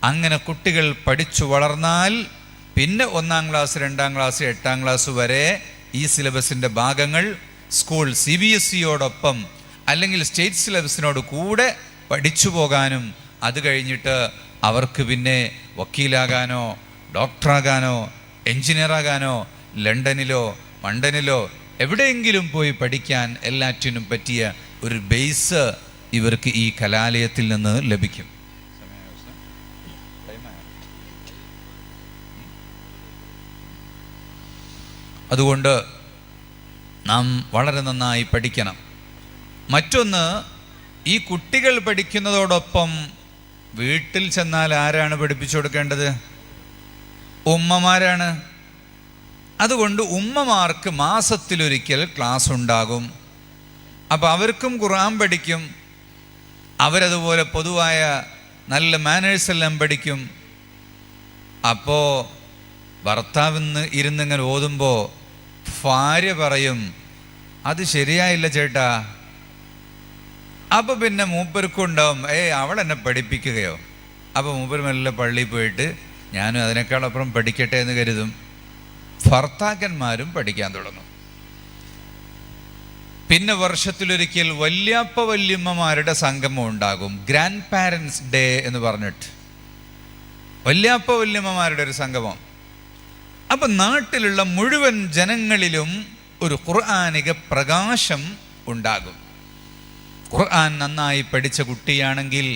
അങ്ങനെ കുട്ടികൾ പഠിച്ചു വളർന്നാൽ പിന്നെ 1-ാം ക്ലാസ്, 2-ാം ക്ലാസ്, 8-ാം ക്ലാസ് വരെ ഈ സിലബസിൻ്റെ ഭാഗങ്ങൾ സ്കൂൾ CBSEയോടൊപ്പം അല്ലെങ്കിൽ സ്റ്റേറ്റ് സിലബസിനോട് കൂടെ പഠിച്ചു പോകാനും അത് കഴിഞ്ഞിട്ട് അവർക്ക് പിന്നെ വക്കീലാകാനോ ഡോക്ടറാകാനോ എൻജിനീയറാകാനോ ലണ്ടനിലോ മണ്ടനിലോ എവിടെയെങ്കിലും പോയി പഠിക്കാൻ എല്ലാറ്റിനും പറ്റിയ ഒരു ബേസ് ഇവർക്ക് ഈ കലാലയത്തിൽ നിന്ന് ലഭിക്കും. അതുകൊണ്ട് നാം വളരെ നന്നായി പഠിക്കണം. മറ്റൊന്ന്, ഈ കുട്ടികൾ പഠിക്കുന്നതോടൊപ്പം വീട്ടിൽ ചെന്നാൽ ആരാണ് പഠിപ്പിച്ചു കൊടുക്കേണ്ടത്? ഉമ്മമാരാണ്. അതുകൊണ്ട് ഉമ്മമാർക്ക് മാസത്തിലൊരിക്കൽ ക്ലാസ് ഉണ്ടാകും. അപ്പോൾ അവർക്കും ഖുർആൻ പഠിക്കും, അവരതുപോലെ പൊതുവായ നല്ല മാനേഴ്സ് എല്ലാം പഠിക്കും. അപ്പോൾ ഭർത്താവിന്ന് ഇരുന്നിങ്ങനെ ഓതുമ്പോൾ ഭാര്യ പറയും, അത് ശരിയായില്ല ചേട്ടാ. അപ്പോൾ പിന്നെ മൂപ്പർക്കും ഉണ്ടാവും, അവൾ എന്നെ പഠിപ്പിക്കുകയോ. അപ്പോൾ മൂപ്പർ മെല്ലെ പള്ളിയിൽ പോയിട്ട് ഞാനും അതിനേക്കാളപ്പുറം പഠിക്കട്ടെ എന്ന് കരുതും. ഭർത്താക്കന്മാരും പഠിക്കാൻ തുടങ്ങും. പിന്നെ വർഷത്തിലൊരിക്കൽ വല്യാപ്പ വല്യമ്മമാരുടെ സംഗമം ഉണ്ടാകും, ഗ്രാൻഡ് പാരൻസ് ഡേ എന്ന് പറഞ്ഞിട്ട്, വല്യാപ്പ വല്യമ്മമാരുടെ ഒരു സംഗമം. അപ്പം നാട്ടിലുള്ള മുഴുവൻ ജനങ്ങളിലും ഒരു ഖുർആനിക പ്രകാശം ഉണ്ടാകും. ഖുർആൻ നന്നായി പഠിച്ച കുട്ടിയാണെങ്കിൽ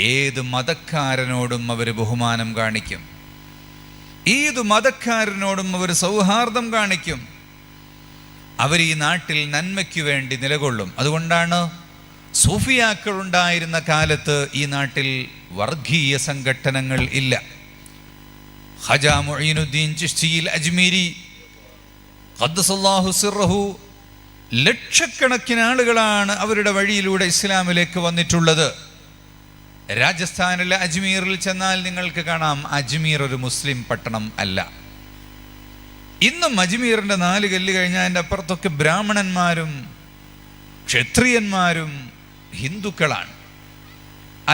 ഏത് മതക്കാരനോടും അവർ ബഹുമാനം കാണിക്കും, ഏത് മതക്കാരനോടും അവർ സൗഹാർദ്ദം കാണിക്കും. അവർ ഈ നാട്ടിൽ നന്മയ്ക്ക് വേണ്ടി നിലകൊള്ളും. അതുകൊണ്ടാണ് സൂഫിയാക്കൾ ഉണ്ടായിരുന്ന കാലത്ത് ഈ നാട്ടിൽ വർഗീയ സംഘടനകൾ ഇല്ല. ഖജാ മുഈനുദ്ദീൻ ചിശ്തിയിൽ അജ്മീരി ഖദ്ദസല്ലാഹു സിർറഹു, ലക്ഷക്കണക്കിന് ആളുകളാണ് അവരുടെ വഴിയിലൂടെ ഇസ്ലാമിലേക്ക് വന്നിട്ടുള്ളത്. രാജസ്ഥാനിലെ അജ്മീറിൽ ചെന്നാൽ നിങ്ങൾക്ക് കാണാം, അജ്മീർ ഒരു മുസ്ലിം പട്ടണം അല്ല. ഇന്നും അജ്മീറിൻ്റെ 4 കല്ല് കഴിഞ്ഞാൽ അതിൻ്റെ അപ്പുറത്തൊക്കെ ബ്രാഹ്മണന്മാരും ക്ഷത്രിയന്മാരും ഹിന്ദുക്കളാണ്.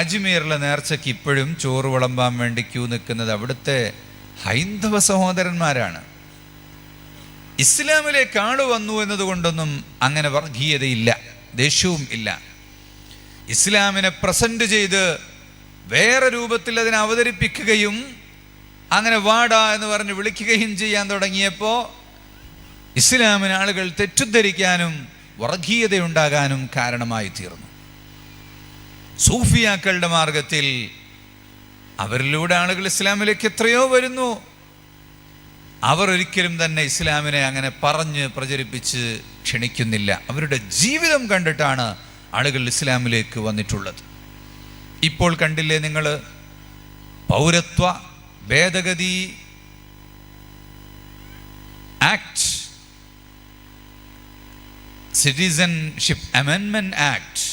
അജ്മീറിലെ നേർച്ചയ്ക്ക് ഇപ്പോഴും ചോറ് വിളമ്പാൻ വേണ്ടി ക്യൂ നിൽക്കുന്നത് അവിടുത്തെ ഹൈന്ദവ സഹോദരന്മാരാണ്. ഇസ്ലാമിലേക്ക് ആള് വന്നു എന്നതുകൊണ്ടൊന്നും അങ്ങനെ വർഗീയതയില്ല, ദേഷ്യവും ഇല്ല. ഇസ്ലാമിനെ പ്രസന്റ് ചെയ്ത് വേറെ രൂപത്തിൽ അതിനെ അവതരിപ്പിക്കുകയും അങ്ങനെ വാടാ എന്ന് പറഞ്ഞ് വിളിക്കുകയും ചെയ്യാൻ തുടങ്ങിയപ്പോൾ ഇസ്ലാമിന് ആളുകൾ തെറ്റിദ്ധരിക്കാനും വർഗീയതയുണ്ടാകാനും കാരണമായി തീർന്നു. സൂഫിയാക്കളുടെ മാർഗത്തിൽ അവരിലൂടെ ആളുകൾ ഇസ്ലാമിലേക്ക് എത്രയോ വരുന്നു. അവർ ഒരിക്കലും തന്നെ ഇസ്ലാമിനെ അങ്ങനെ പറഞ്ഞ് പ്രചരിപ്പിച്ച് ക്ഷണിക്കുന്നില്ല. അവരുടെ ജീവിതം കണ്ടിട്ടാണ് ആളുകൾ ഇസ്ലാമിലേക്ക് വന്നിട്ടുള്ളത്. ഇപ്പോൾ കണ്ടില്ലേ നിങ്ങൾ, പൗരത്വ ഭേദഗതി ആക്ട്, സിറ്റിസൺഷിപ്പ് അമെൻമെന്റ് ആക്ട്.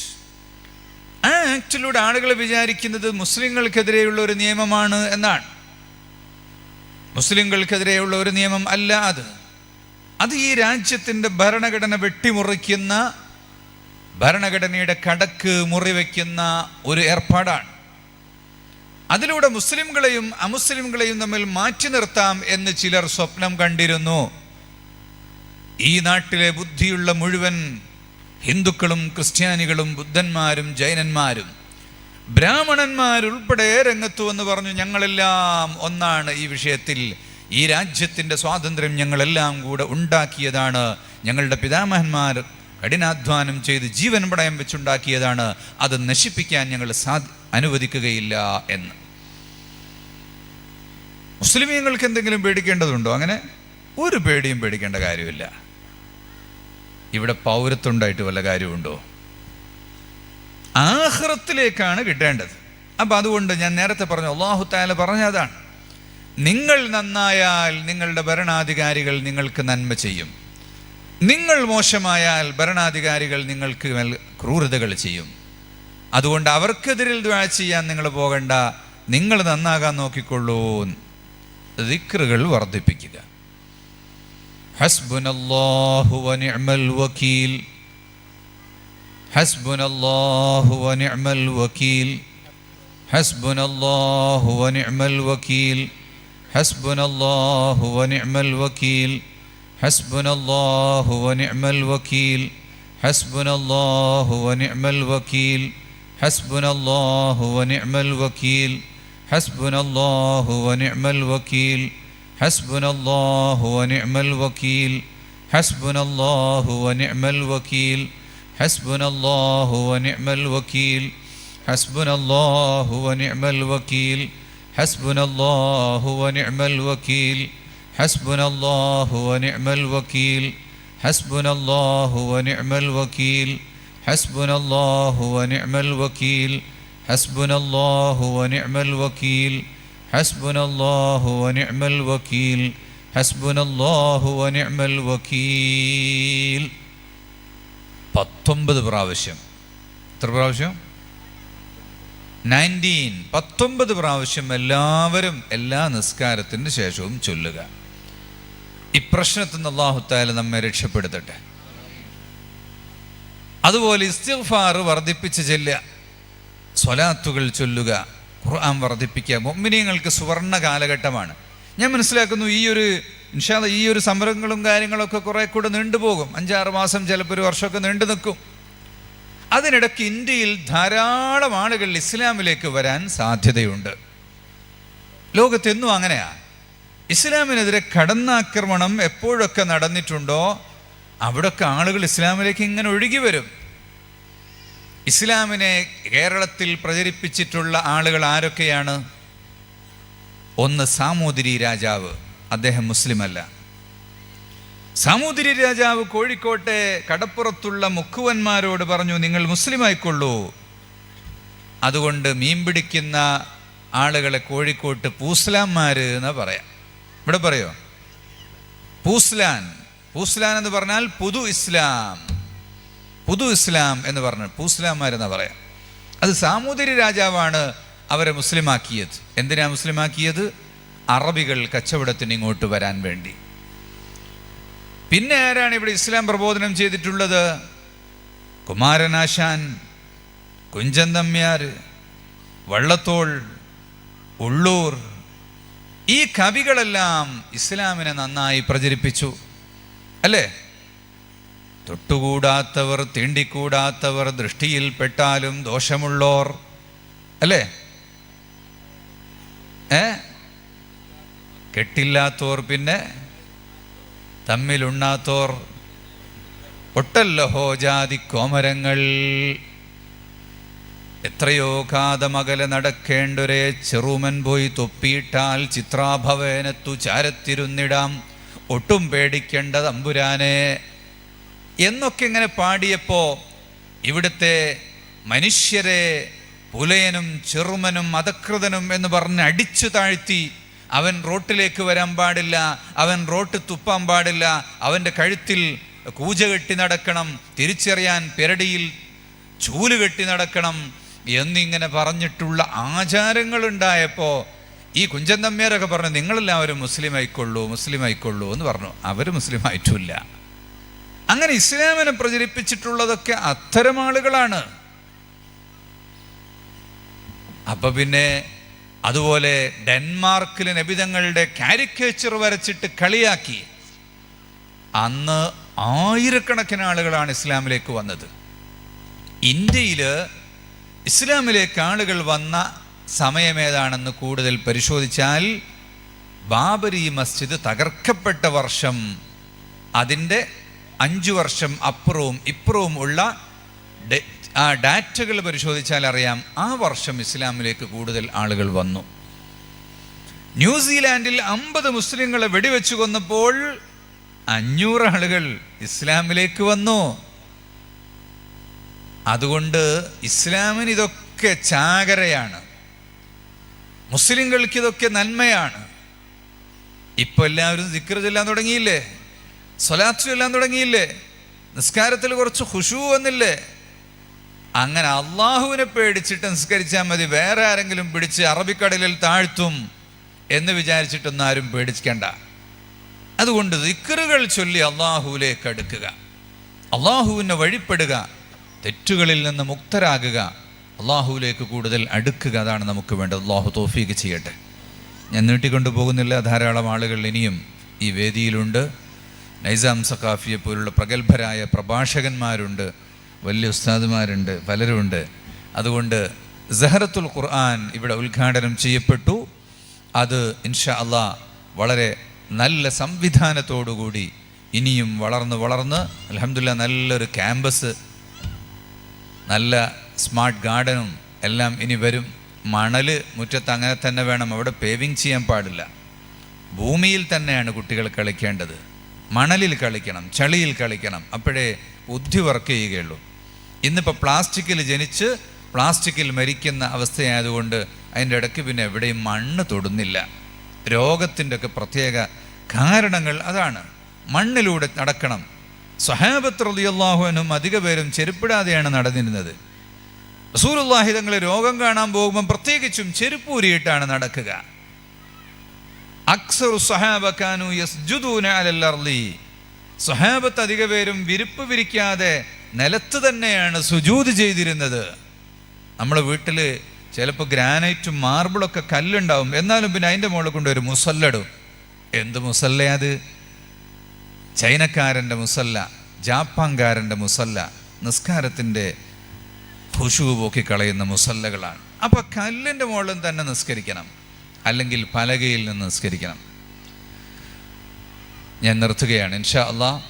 ആ ആക്ടിലൂടെ ആളുകൾ വിചാരിക്കുന്നത് മുസ്ലിങ്ങൾക്കെതിരെയുള്ള ഒരു നിയമമാണ് എന്നാണ്. മുസ്ലിങ്ങൾക്കെതിരെയുള്ള ഒരു നിയമം അല്ല അത് ഈ രാജ്യത്തിൻ്റെ ഭരണഘടന വെട്ടിമുറിക്കുന്ന, ഭരണഘടനയുടെ കടക്ക് മുറിവെക്കുന്ന ഒരു ഏർപ്പാടാണ്. അതിലൂടെ മുസ്ലിംകളെയും അമുസ്ലിംകളെയും തമ്മിൽ മാറ്റി നിർത്താം എന്ന് ചിലർ സ്വപ്നം കണ്ടിരുന്നു. ഈ നാട്ടിലെ ബുദ്ധിയുള്ള മുഴുവൻ ഹിന്ദുക്കളും ക്രിസ്ത്യാനികളും ബുദ്ധന്മാരും ജൈനന്മാരും ബ്രാഹ്മണന്മാരുൾപ്പെടെ രംഗത്തു എന്ന് പറഞ്ഞു, ഞങ്ങളെല്ലാം ഒന്നാണ് ഈ വിഷയത്തിൽ. ഈ രാജ്യത്തിൻ്റെ സ്വാതന്ത്ര്യം ഞങ്ങളെല്ലാം കൂടെ ഉണ്ടാക്കിയതാണ്. ഞങ്ങളുടെ പിതാമഹന്മാർ കഠിനാധ്വാനം ചെയ്ത് ജീവൻ പണയം വെച്ചുണ്ടാക്കിയതാണ്. അത് നശിപ്പിക്കാൻ ഞങ്ങൾ അനുവദിക്കുകയില്ല എന്ന്. മുസ്ലിമീങ്ങൾക്ക് എന്തെങ്കിലും പേടിക്കേണ്ടതുണ്ടോ? അങ്ങനെ ഒരു പേടിയും പേടിക്കേണ്ട കാര്യമില്ല. ഇവിടെ പൗരത്വം ഉണ്ടായിട്ട് വല്ല കാര്യമുണ്ടോ? ആഖിറത്തിലേക്കാണ് കിട്ടേണ്ടത്. അപ്പം അതുകൊണ്ട് ഞാൻ നേരത്തെ പറഞ്ഞു, അല്ലാഹു തആല പറഞ്ഞതാണ്, നിങ്ങൾ നന്നായാൽ നിങ്ങളുടെ ഭരണാധികാരികൾ നിങ്ങൾക്ക് നന്മ ചെയ്യും, നിങ്ങൾ മോശമായാൽ ഭരണാധികാരികൾ നിങ്ങൾക്ക് ക്രൂരതകൾ ചെയ്യും. അതുകൊണ്ട് അവർക്കെതിരിൽ ദുആ ചെയ്യാൻ നിങ്ങൾ പോകണ്ട, നിങ്ങൾ നന്നാകാൻ നോക്കിക്കൊള്ളൂ. ദിക്റുകൾ വർദ്ധിപ്പിക്കുക. ഹസ്ബുനല്ലാഹു വനിഅമൽ വകീൽ, ഹസ്ബുനല്ലാഹു വനിഅമൽ വകീൽ, ഹസ്ബുനല്ലാഹു വനിഅമൽ വകീൽ, ഹസ്ബുനല്ലാഹു വനിഅമൽ വകീൽ, ഹസ്ബുനല്ലാഹു വനിഅമൽ വകീൽ, ഹസ്ബുനല്ലാഹു വനിഅമൽ വകീൽ, ഹസ്ബുനല്ലാഹു വനിഅമൽ വകീൽ, ഹസ്ബുനല്ലാഹു വനിഅമൽ വകീൽ, ഹസ്ബുനല്ലാഹു വനിഅമൽ വകീൽ, ഹസ്ബുനല്ലാഹു വനിഅമൽ വകീൽ, ഹസ്ബുനല്ലാഹു വനിഅമൽ വകീൽ, ഹസ്ബുനല്ലാഹു വനിഅമൽ വകീൽ, ഹസ്ബുനല്ലാഹു വനിഅമൽ വകീൽ, ഹസ്ബുനല്ലാഹു വനിഅമൽ വകീൽ, ഹസ്ബുനല്ലാഹു വനിഅമൽ വകീൽ, ഹസ്ബുനല്ലാഹു വനിഅമൽ വകീൽ, ഹസ്ബുനല്ലാഹു വനിഅമൽ വകീൽ, ഹസ്ബുനല്ലാഹു വനിഅമൽ വകീൽ, ഹസ്ബുനല്ലാഹു വനിഅമൽ വകീൽ. 19 പ്രാവശ്യം. എത്ര പ്രാവശ്യം? 19 പ്രാവശ്യം എല്ലാവരും എല്ലാ നിസ്കാരത്തിന് ശേഷവും ചൊല്ലുക. ഈ പ്രശ്നത്തിൽ നിന്ന് അല്ലാഹു തആല നമ്മെ രക്ഷപ്പെടുത്തട്ടെ. അതുപോലെ ഇസ്തിഗ്ഫാർ വർദ്ധിപ്പിച്ച് ചൊല്ലുക, സ്വലാത്തുകൾ ചൊല്ലുക, ഖുർആൻ വർദ്ധിപ്പിക്കുക. മുഅ്മിനീങ്ങൾക്ക് സുവർണ്ണ കാലഘട്ടമാണ്. ഞാൻ മനസ്സിലാക്കുന്നു ഇൻഷാ അല്ലാഹ് ഈ ഒരു സമരങ്ങളും കാര്യങ്ങളൊക്കെ കുറെ കൂടെ നീണ്ടുപോകും. 5-6 മാസം, ചിലപ്പോൾ 1 വർഷമൊക്കെ നീണ്ടു നിൽക്കും. അതിനിടയ്ക്ക് ഇന്ത്യയിൽ ധാരാളം ആളുകൾ ഇസ്ലാമിലേക്ക് വരാൻ സാധ്യതയുണ്ട്. ലോകത്തെന്നും അങ്ങനെയാ. ഇസ്ലാമിനെതിരെ കടന്നാക്രമണം എപ്പോഴൊക്കെ നടന്നിട്ടുണ്ടോ അവിടൊക്കെ ആളുകൾ ഇസ്ലാമിലേക്ക് ഇങ്ങനെ ഒഴുകി വരും. ഇസ്ലാമിനെ കേരളത്തിൽ പ്രചരിപ്പിച്ചിട്ടുള്ള ആളുകൾ ആരൊക്കെയാണ്? ഒന്ന് സാമൂതിരി രാജാവ്, അദ്ദേഹം മുസ്ലിമല്ല. സാമൂതിരി രാജാവ് കോഴിക്കോട്ടെ കടപ്പുറത്തുള്ള മുക്കുവന്മാരോട് പറഞ്ഞു, നിങ്ങൾ മുസ്ലിമായിക്കൊള്ളൂ. അതുകൊണ്ട് മീൻ പിടിക്കുന്ന ആളുകളെ കോഴിക്കോട്ട് പൂസ്ലാന്മാർ എന്ന് പറയാം. ഇവിടെ പറയോ പൂസ്ലാൻ? പൂസ്ലാൻ എന്ന് പറഞ്ഞാൽ പുതു ഇസ്ലാം, പുതു ഇസ്ലാം എന്ന് പറഞ്ഞാൽ പൂസ്ലാന്മാരെന്ന് പറയാം. അത് സാമൂതിരി രാജാവാണ് അവരെ മുസ്ലിമാക്കിയത്. എന്തിനാ മുസ്ലിമാക്കിയത്? അറബികൾ കച്ചവടത്തിന് ഇങ്ങോട്ട് വരാൻ വേണ്ടി. പിന്നെ ആരാണ് ഇവിടെ ഇസ്ലാം പ്രബോധനം ചെയ്തിട്ടുള്ളത്? കുമാരനാശാൻ, കുഞ്ചൻ നമ്പ്യാർ, വള്ളത്തോൾ, ഉള്ളൂർ, ഈ കവികളെല്ലാം ഇസ്ലാമിനെ നന്നായി പ്രചരിപ്പിച്ചു അല്ലേ? തൊട്ടുകൂടാത്തവർ, തീണ്ടിക്കൂടാത്തവർ, ദൃഷ്ടിയിൽപ്പെട്ടാലും ദോഷമുള്ളോർ അല്ലേ? കെട്ടില്ലാത്തോർ, പിന്നെ തമ്മിലുണ്ണാത്തോർ, ഒട്ടല്ലഹോ ജാതി കോമരങ്ങൾ. എത്രയോ കാതമകലെ നടക്കേണ്ടൊരേ ചെറുമൻ പോയി തൊപ്പിയിട്ടാൽ ചിത്രാഭവനത്തു ചാരത്തിരുന്നിടാം, ഒട്ടും പേടിക്കേണ്ട തമ്പുരാനെ എന്നൊക്കെ ഇങ്ങനെ പാടിയപ്പോൾ ഇവിടുത്തെ മനുഷ്യരെ പുലയനും ചെറുമനും അധകൃതനും എന്ന് പറഞ്ഞ് അടിച്ചു താഴ്ത്തി, അവൻ റോട്ടിലേക്ക് വരാൻ പാടില്ല, അവൻ റോട്ട് തുപ്പാൻ പാടില്ല, അവൻ്റെ കഴുത്തിൽ കൂജ കെട്ടി നടക്കണം, തിരിച്ചറിയാൻ പെരടിയിൽ ചൂല് കെട്ടി നടക്കണം എന്നിങ്ങനെ പറഞ്ഞിട്ടുള്ള ആചാരങ്ങളുണ്ടായപ്പോൾ ഈ കുഞ്ചൻ നമ്പ്യാരൊക്കെ പറഞ്ഞു, നിങ്ങളെല്ലാവരും മുസ്ലിം ആയിക്കൊള്ളൂ എന്ന് പറഞ്ഞു. അവർ മുസ്ലിം ആയിട്ടില്ല. അങ്ങനെ ഇസ്ലാമിനെ പ്രചരിപ്പിച്ചിട്ടുള്ളതൊക്കെ അത്തരം ആളുകളാണ്. അപ്പൊ പിന്നെ അതുപോലെ ഡെൻമാർക്കിലെ നബിതങ്ങളുടെ കാരിക്കേച്ചർ വരച്ചിട്ട് കളിയാക്കി. അന്ന് ആയിരക്കണക്കിന് ആളുകളാണ് ഇസ്ലാമിലേക്ക് വന്നത്. ഇന്ത്യയിൽ ഇസ്ലാമിലേക്ക് ആളുകൾ വന്ന സമയമേതാണെന്ന് കൂടുതൽ പരിശോധിച്ചാൽ ബാബരി മസ്ജിദ് തകർക്കപ്പെട്ട വർഷം, അതിൻ്റെ 5 വർഷം അപ്പുറവും ഇപ്പുറവും ഉള്ള ഡാറ്റകൾ പരിശോധിച്ചാൽ അറിയാം, ആ വർഷം ഇസ്ലാമിലേക്ക് കൂടുതൽ ആളുകൾ വന്നു. ന്യൂസിലാൻഡിൽ 50 മുസ്ലിങ്ങളെ വെടിവെച്ചു കൊന്നപ്പോൾ 500 ആളുകൾ ഇസ്ലാമിലേക്ക് വന്നു. അതുകൊണ്ട് ഇസ്ലാമിന് ഇതൊക്കെ ചാകരയാണ്, മുസ്ലിങ്ങൾക്ക് ഇതൊക്കെ നന്മയാണ്. ഇപ്പൊ എല്ലാവരും ദിക്ർ ചൊല്ലാൻ തുടങ്ങിയില്ലേ, സ്വലാത്ത് ചൊല്ലാൻ തുടങ്ങിയില്ലേ, നിസ്കാരത്തിൽ കുറച്ച് ഖുശൂ വന്നില്ലേ? അങ്ങനെ അള്ളാഹുവിനെ പേടിച്ചിട്ട് നിസ്കരിച്ചാൽ മതി, വേറെ ആരെങ്കിലും പിടിച്ച് അറബിക്കടലിൽ താഴ്ത്തും എന്ന് വിചാരിച്ചിട്ടൊന്നും ആരും പേടിക്കണ്ട. അതുകൊണ്ട് ദിക്റുകൾ ചൊല്ലി അള്ളാഹുവിലേക്ക് അടുക്കുക, അള്ളാഹുവിനെ വഴിപ്പെടുക, തെറ്റുകളിൽ നിന്ന് മുക്തരാകുക, അള്ളാഹുവിലേക്ക് കൂടുതൽ അടുക്കുക. അതാണ് നമുക്ക് വേണ്ടത്. അള്ളാഹു തൗഫീഖ് ചെയ്യട്ടെ. ഞാൻ നീട്ടിക്കൊണ്ടു പോകുന്നില്ല. ധാരാളം ആളുകൾ ഇനിയും ഈ വേദിയിലുണ്ട്. നൈസാം സഖാഫിയെ പോലുള്ള പ്രഗത്ഭരായ പ്രഭാഷകന്മാരുണ്ട്, വലിയ ഉസ്താദുമാരുണ്ട്, പലരുമുണ്ട്. അതുകൊണ്ട് സഹറത്തുൽ ഖുർആൻ ഇവിടെ ഉദ്ഘാടനം ചെയ്യപ്പെട്ടു. അത് ഇൻഷാ അള്ളാഹ് വളരെ നല്ല സംവിധാനത്തോടുകൂടി ഇനിയും വളർന്ന് അൽഹംദുലില്ലാഹ് നല്ലൊരു ക്യാമ്പസ്, നല്ല സ്മാർട്ട് ഗാർഡനും എല്ലാം ഇനി വരും. മണൽ മുറ്റത്ത് അങ്ങനെ തന്നെ വേണം, അവിടെ പേവിങ് ചെയ്യാൻ പാടില്ല. ഭൂമിയിൽ തന്നെയാണ് കുട്ടികൾ കളിക്കേണ്ടത്. മണലിൽ കളിക്കണം, ചളിയിൽ കളിക്കണം, അപ്പോഴേ ബുദ്ധി വർക്ക് ചെയ്യുകയുള്ളൂ. ഇന്നിപ്പോൾ പ്ലാസ്റ്റിക്കിൽ ജനിച്ച് പ്ലാസ്റ്റിക്കിൽ മരിക്കുന്ന അവസ്ഥയായതുകൊണ്ട് അതിൻ്റെ ഇടയ്ക്ക് പിന്നെ എവിടെയും മണ്ണ് തൊടുന്നില്ല. രോഗത്തിൻ്റെ ഒക്കെ പ്രത്യേക കാരണങ്ങൾ അതാണ്. മണ്ണിലൂടെ നടക്കണം. സ്വഹാബത്ത് റളിയല്ലാഹു അൻഹും അധിക പേരും ചെരുപ്പിടാതെയാണ് നടന്നിരുന്നത്. റസൂലുള്ളാഹി തങ്ങളെ രോഗം കാണാൻ പോകുമ്പോൾ പ്രത്യേകിച്ചും ചെരുപ്പൂരിയിട്ടാണ് നടക്കുക. അക്സറു സ്വഹാബ കാനു യസ്ജുദൂന അലൽ അർളി. സ്വഹാബത്ത് അധിക പേരും വിരിപ്പ് വിരിക്കാതെ നിലത്ത് തന്നെയാണ് സുജൂദ് ചെയ്തിരുന്നത്. നമ്മുടെ വീട്ടിൽ ചിലപ്പോൾ ഗ്രാനൈറ്റും മാർബിളൊക്കെ കല്ലുണ്ടാവും, എന്നാലും പിന്നെ അതിൻ്റെ മുകളിൽ കൊണ്ടൊരു മുസല്ലടും. എന്ത് മുസല്ലയത്? ചൈനക്കാരൻ്റെ മുസല്ല, ജാപ്പാൻകാരൻ്റെ മുസല്ല, നിസ്കാരത്തിൻ്റെ ഖുശൂ പോക്കി കളയുന്ന മുസല്ലകളാണ്. അപ്പോൾ കല്ലിൻ്റെ മുകളിൽ തന്നെ നിസ്കരിക്കണം, അല്ലെങ്കിൽ പലകയിൽ നിന്ന് നിസ്കരിക്കണം. ഞാൻ നിർത്തുകയാണ്. ഇൻഷാ അള്ളാഹ്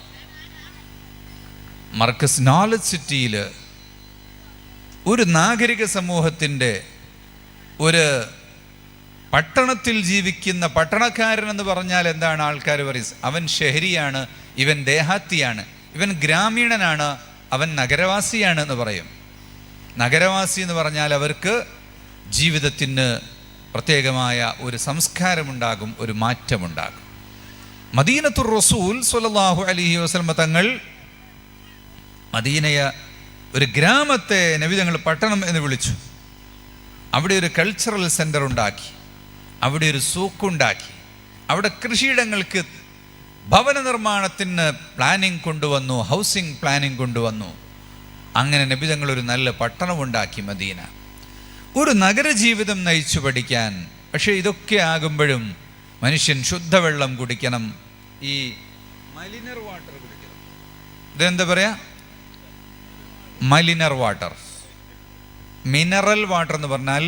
മർക്കസ് നോളജ് സിറ്റിയിൽ ഒരു നാഗരിക സമൂഹത്തിൻ്റെ, ഒരു പട്ടണത്തിൽ ജീവിക്കുന്ന പട്ടണക്കാരൻ എന്ന് പറഞ്ഞാൽ എന്താണ്? ആൾക്കാർ പറയും അവൻ ഷെഹരിയാണ്, ഇവൻ ദേഹാത്തിയാണ്, ഇവൻ ഗ്രാമീണനാണ്, അവൻ നഗരവാസിയാണ് എന്ന് പറയും. നഗരവാസി എന്ന് പറഞ്ഞാൽ അവർക്ക് ജീവിതത്തിന് പ്രത്യേകമായ ഒരു സംസ്കാരമുണ്ടാകും, ഒരു മാറ്റമുണ്ടാകും. മദീനത്തുർ റസൂൽ സ്വല്ലല്ലാഹു അലൈഹി വസല്ലം തങ്ങൾ മദീനയെ ഒരു ഗ്രാമത്തെ നബി തങ്ങൾ പട്ടണം എന്ന് വിളിച്ചു. അവിടെ ഒരു കൾച്ചറൽ സെൻ്റർ ഉണ്ടാക്കി, അവിടെ ഒരു സൂക്കുണ്ടാക്കി, അവിടെ കൃഷിയിടങ്ങൾക്ക് ഭവന നിർമ്മാണത്തിന് പ്ലാനിങ് കൊണ്ടുവന്നു, ഹൗസിംഗ് പ്ലാനിങ് കൊണ്ടുവന്നു. അങ്ങനെ നബി തങ്ങൾ ഒരു നല്ല പട്ടണമുണ്ടാക്കി മദീന. ഒരു നഗരജീവിതം നയിച്ചു പഠിക്കാൻ. പക്ഷേ ഇതൊക്കെ ആകുമ്പോഴും മനുഷ്യൻ ശുദ്ധവെള്ളം കുടിക്കണം, ഈ മലിനർ വാട്ടർ കുടിക്കണം. ഇതെന്താ പറയാ? മലിനർ വാട്ടർ. മിനറൽ വാട്ടർ എന്ന് പറഞ്ഞാൽ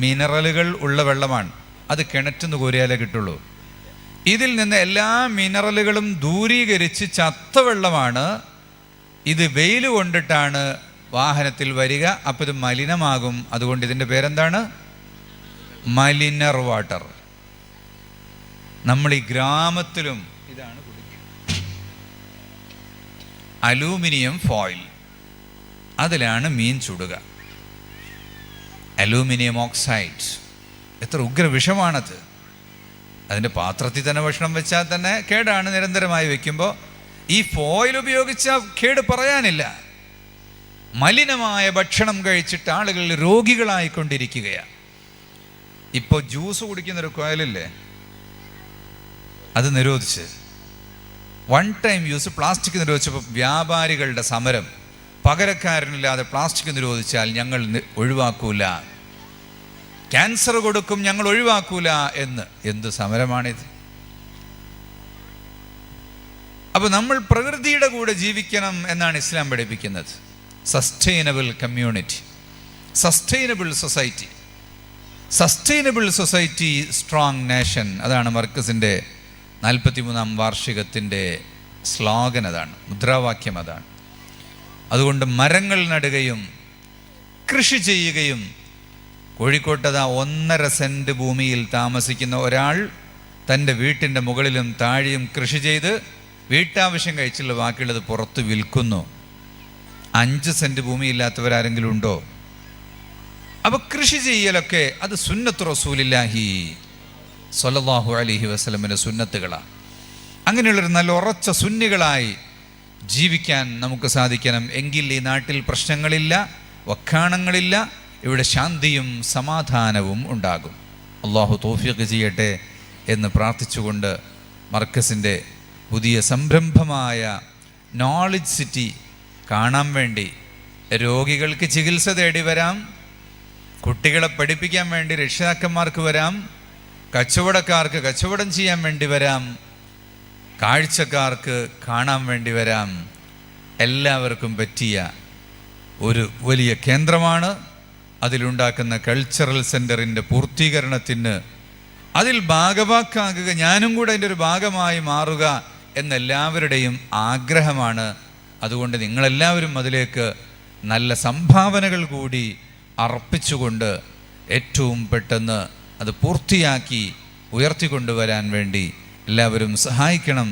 മിനറലുകൾ ഉള്ള വെള്ളമാണ്. അത് കിണറ്റിന്ന് കോരിയാലേ കിട്ടുള്ളൂ. ഇതിൽ നിന്ന് എല്ലാ മിനറലുകളും ദൂരീകരിച്ച് ചത്ത വെള്ളമാണ്. ഇത് വെയിൽ കൊണ്ടിട്ടാണ് വാഹനത്തിൽ വരിക, അപ്പോൾ ഇത് മലിനമാകും. അതുകൊണ്ട് ഇതിൻ്റെ പേരെന്താണ്? മലിനർ വാട്ടർ. നമ്മൾ ഈ ഗ്രാമത്തിലും ഇതാണ് കുടിക്കുക. അലൂമിനിയം ഫോയിൽ, അതിലാണ് മീൻ ചുടുക. അലൂമിനിയം ഓക്സൈഡ്, എത്ര ഉഗ്ര വിഷമാണത്. അതിൻ്റെ പാത്രത്തിൽ തന്നെ ഭക്ഷണം വെച്ചാൽ തന്നെ കേടാണ്. നിരന്തരമായി വെക്കുമ്പോൾ ഈ ഫോയിൽ ഉപയോഗിച്ച കേട് പറയാനില്ല. മലിനമായ ഭക്ഷണം കഴിച്ചിട്ട് ആളുകൾ രോഗികളായിക്കൊണ്ടിരിക്കുകയാണ്. ഇപ്പോൾ ജ്യൂസ് കുടിക്കുന്നൊരു കോയിലില്ലേ, അത് നിരോധിച്ച്, വൺ ടൈം യൂസ് പ്ലാസ്റ്റിക് നിരോധിച്ചപ്പോൾ വ്യാപാരികളുടെ സമരം. പകരക്കാരനില്ലാതെ പ്ലാസ്റ്റിക് നിരോധിച്ചാൽ ഞങ്ങൾ ഒഴിവാക്കൂല, ക്യാൻസർ കൊടുക്കും, ഞങ്ങൾ ഒഴിവാക്കൂല എന്ന്. എന്ത് സമരമാണിത്? അപ്പോൾ നമ്മൾ പ്രകൃതിയുടെ കൂടെ ജീവിക്കണം എന്നാണ് ഇസ്ലാം പഠിപ്പിക്കുന്നത്. Sustainable community, sustainable society. Sustainable society, strong nation. അതാണ് മർക്കസിൻ്റെ 43-ാം വാർഷികത്തിൻ്റെ സ്ലോഗൻ, അതാണ് മുദ്രാവാക്യം, അതാണ്. അതുകൊണ്ട് മരങ്ങൾ നടുകയും കൃഷി ചെയ്യുകയും, കോഴിക്കോട്ടതാ 1.5 സെൻറ്റ് ഭൂമിയിൽ താമസിക്കുന്ന ഒരാൾ തൻ്റെ വീട്ടിൻ്റെ മുകളിലും താഴെയും കൃഷി ചെയ്ത് വീട്ടാവശ്യം കഴിച്ചുള്ള ബാക്കിയുള്ളത് പുറത്ത് വിൽക്കുന്നു. 5 സെൻറ്റ് ഭൂമി ഇല്ലാത്തവരാരെങ്കിലും ഉണ്ടോ? അപ്പോൾ കൃഷി ചെയ്യലൊക്കെ അത് സുന്നത്ത് റസൂലില്ലാഹി സ്വല്ലല്ലാഹു അലൈഹി വസല്ലമിൻ്റെ സുന്നത്തുകളാണ്. അങ്ങനെയുള്ളൊരു നല്ല ഉറച്ച സുന്നികളായി ജീവിക്കാൻ നമുക്ക് സാധിക്കണം. എങ്കിൽ ഈ നാട്ടിൽ പ്രശ്നങ്ങളില്ല, വക്കാണങ്ങളില്ല, ഇവിടെ ശാന്തിയും സമാധാനവും ഉണ്ടാകും. അള്ളാഹു തൗഫീഖ് ചെയ്യട്ടെ എന്ന് പ്രാർത്ഥിച്ചുകൊണ്ട് മർക്കസിൻ്റെ പുതിയ സംരംഭമായ നോളജ് സിറ്റി കാണാൻ വേണ്ടി രോഗികൾക്ക് ചികിത്സ തേടി വരാം, കുട്ടികളെ പഠിപ്പിക്കാൻ വേണ്ടി രക്ഷിതാക്കന്മാർക്ക് വരാം, കച്ചവടക്കാർക്ക് കച്ചവടം ചെയ്യാൻ വേണ്ടി വരാം, കാഴ്ചക്കാർക്ക് കാണാൻ വേണ്ടി വരാം. എല്ലാവർക്കും പറ്റിയ ഒരു വലിയ കേന്ദ്രമാണ്. അതിലുണ്ടാക്കുന്ന കൾച്ചറൽ സെൻറ്ററിൻ്റെ പൂർത്തീകരണത്തിന് അതിൽ ഭാഗവാക്കാകുക, ഞാനും കൂടെ അതിൻ്റെ ഒരു ഭാഗമായി മാറുക എന്നെല്ലാവരുടെയും ആഗ്രഹമാണ്. അതുകൊണ്ട് നിങ്ങളെല്ലാവരും അതിലേക്ക് നല്ല സംഭാവനകൾ കൂടി അർപ്പിച്ചുകൊണ്ട് ഏറ്റവും പെട്ടെന്ന് അത് പൂർത്തിയാക്കി ഉയർത്തിക്കൊണ്ടുവരാൻ വേണ്ടി എല്ലാവരും സഹായിക്കണം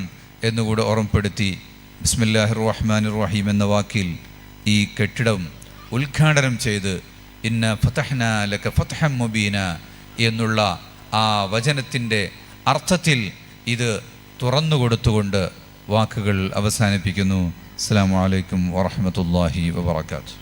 എന്നുകൂടെ ഓർമ്മപ്പെടുത്തി ബിസ്മില്ലാഹിർ റഹ്മാനിർ റഹീം എന്ന വാക്കിൽ ഈ കെട്ടിടം ഉദ്ഘാടനം ചെയ്ത് ഇന്ന ഫതഹ്നാ ലക ഫത്ഹൻ മുബീന എന്നുള്ള ആ വചനത്തിൻ്റെ അർത്ഥത്തിൽ ഇത് തുറന്നു കൊടുത്തുകൊണ്ട് വാക്കുകൾ അവസാനിപ്പിക്കുന്നു. അസ്സലാമു അലൈക്കും വറഹ്മത്തുള്ളാഹി വബറകാതുഹു.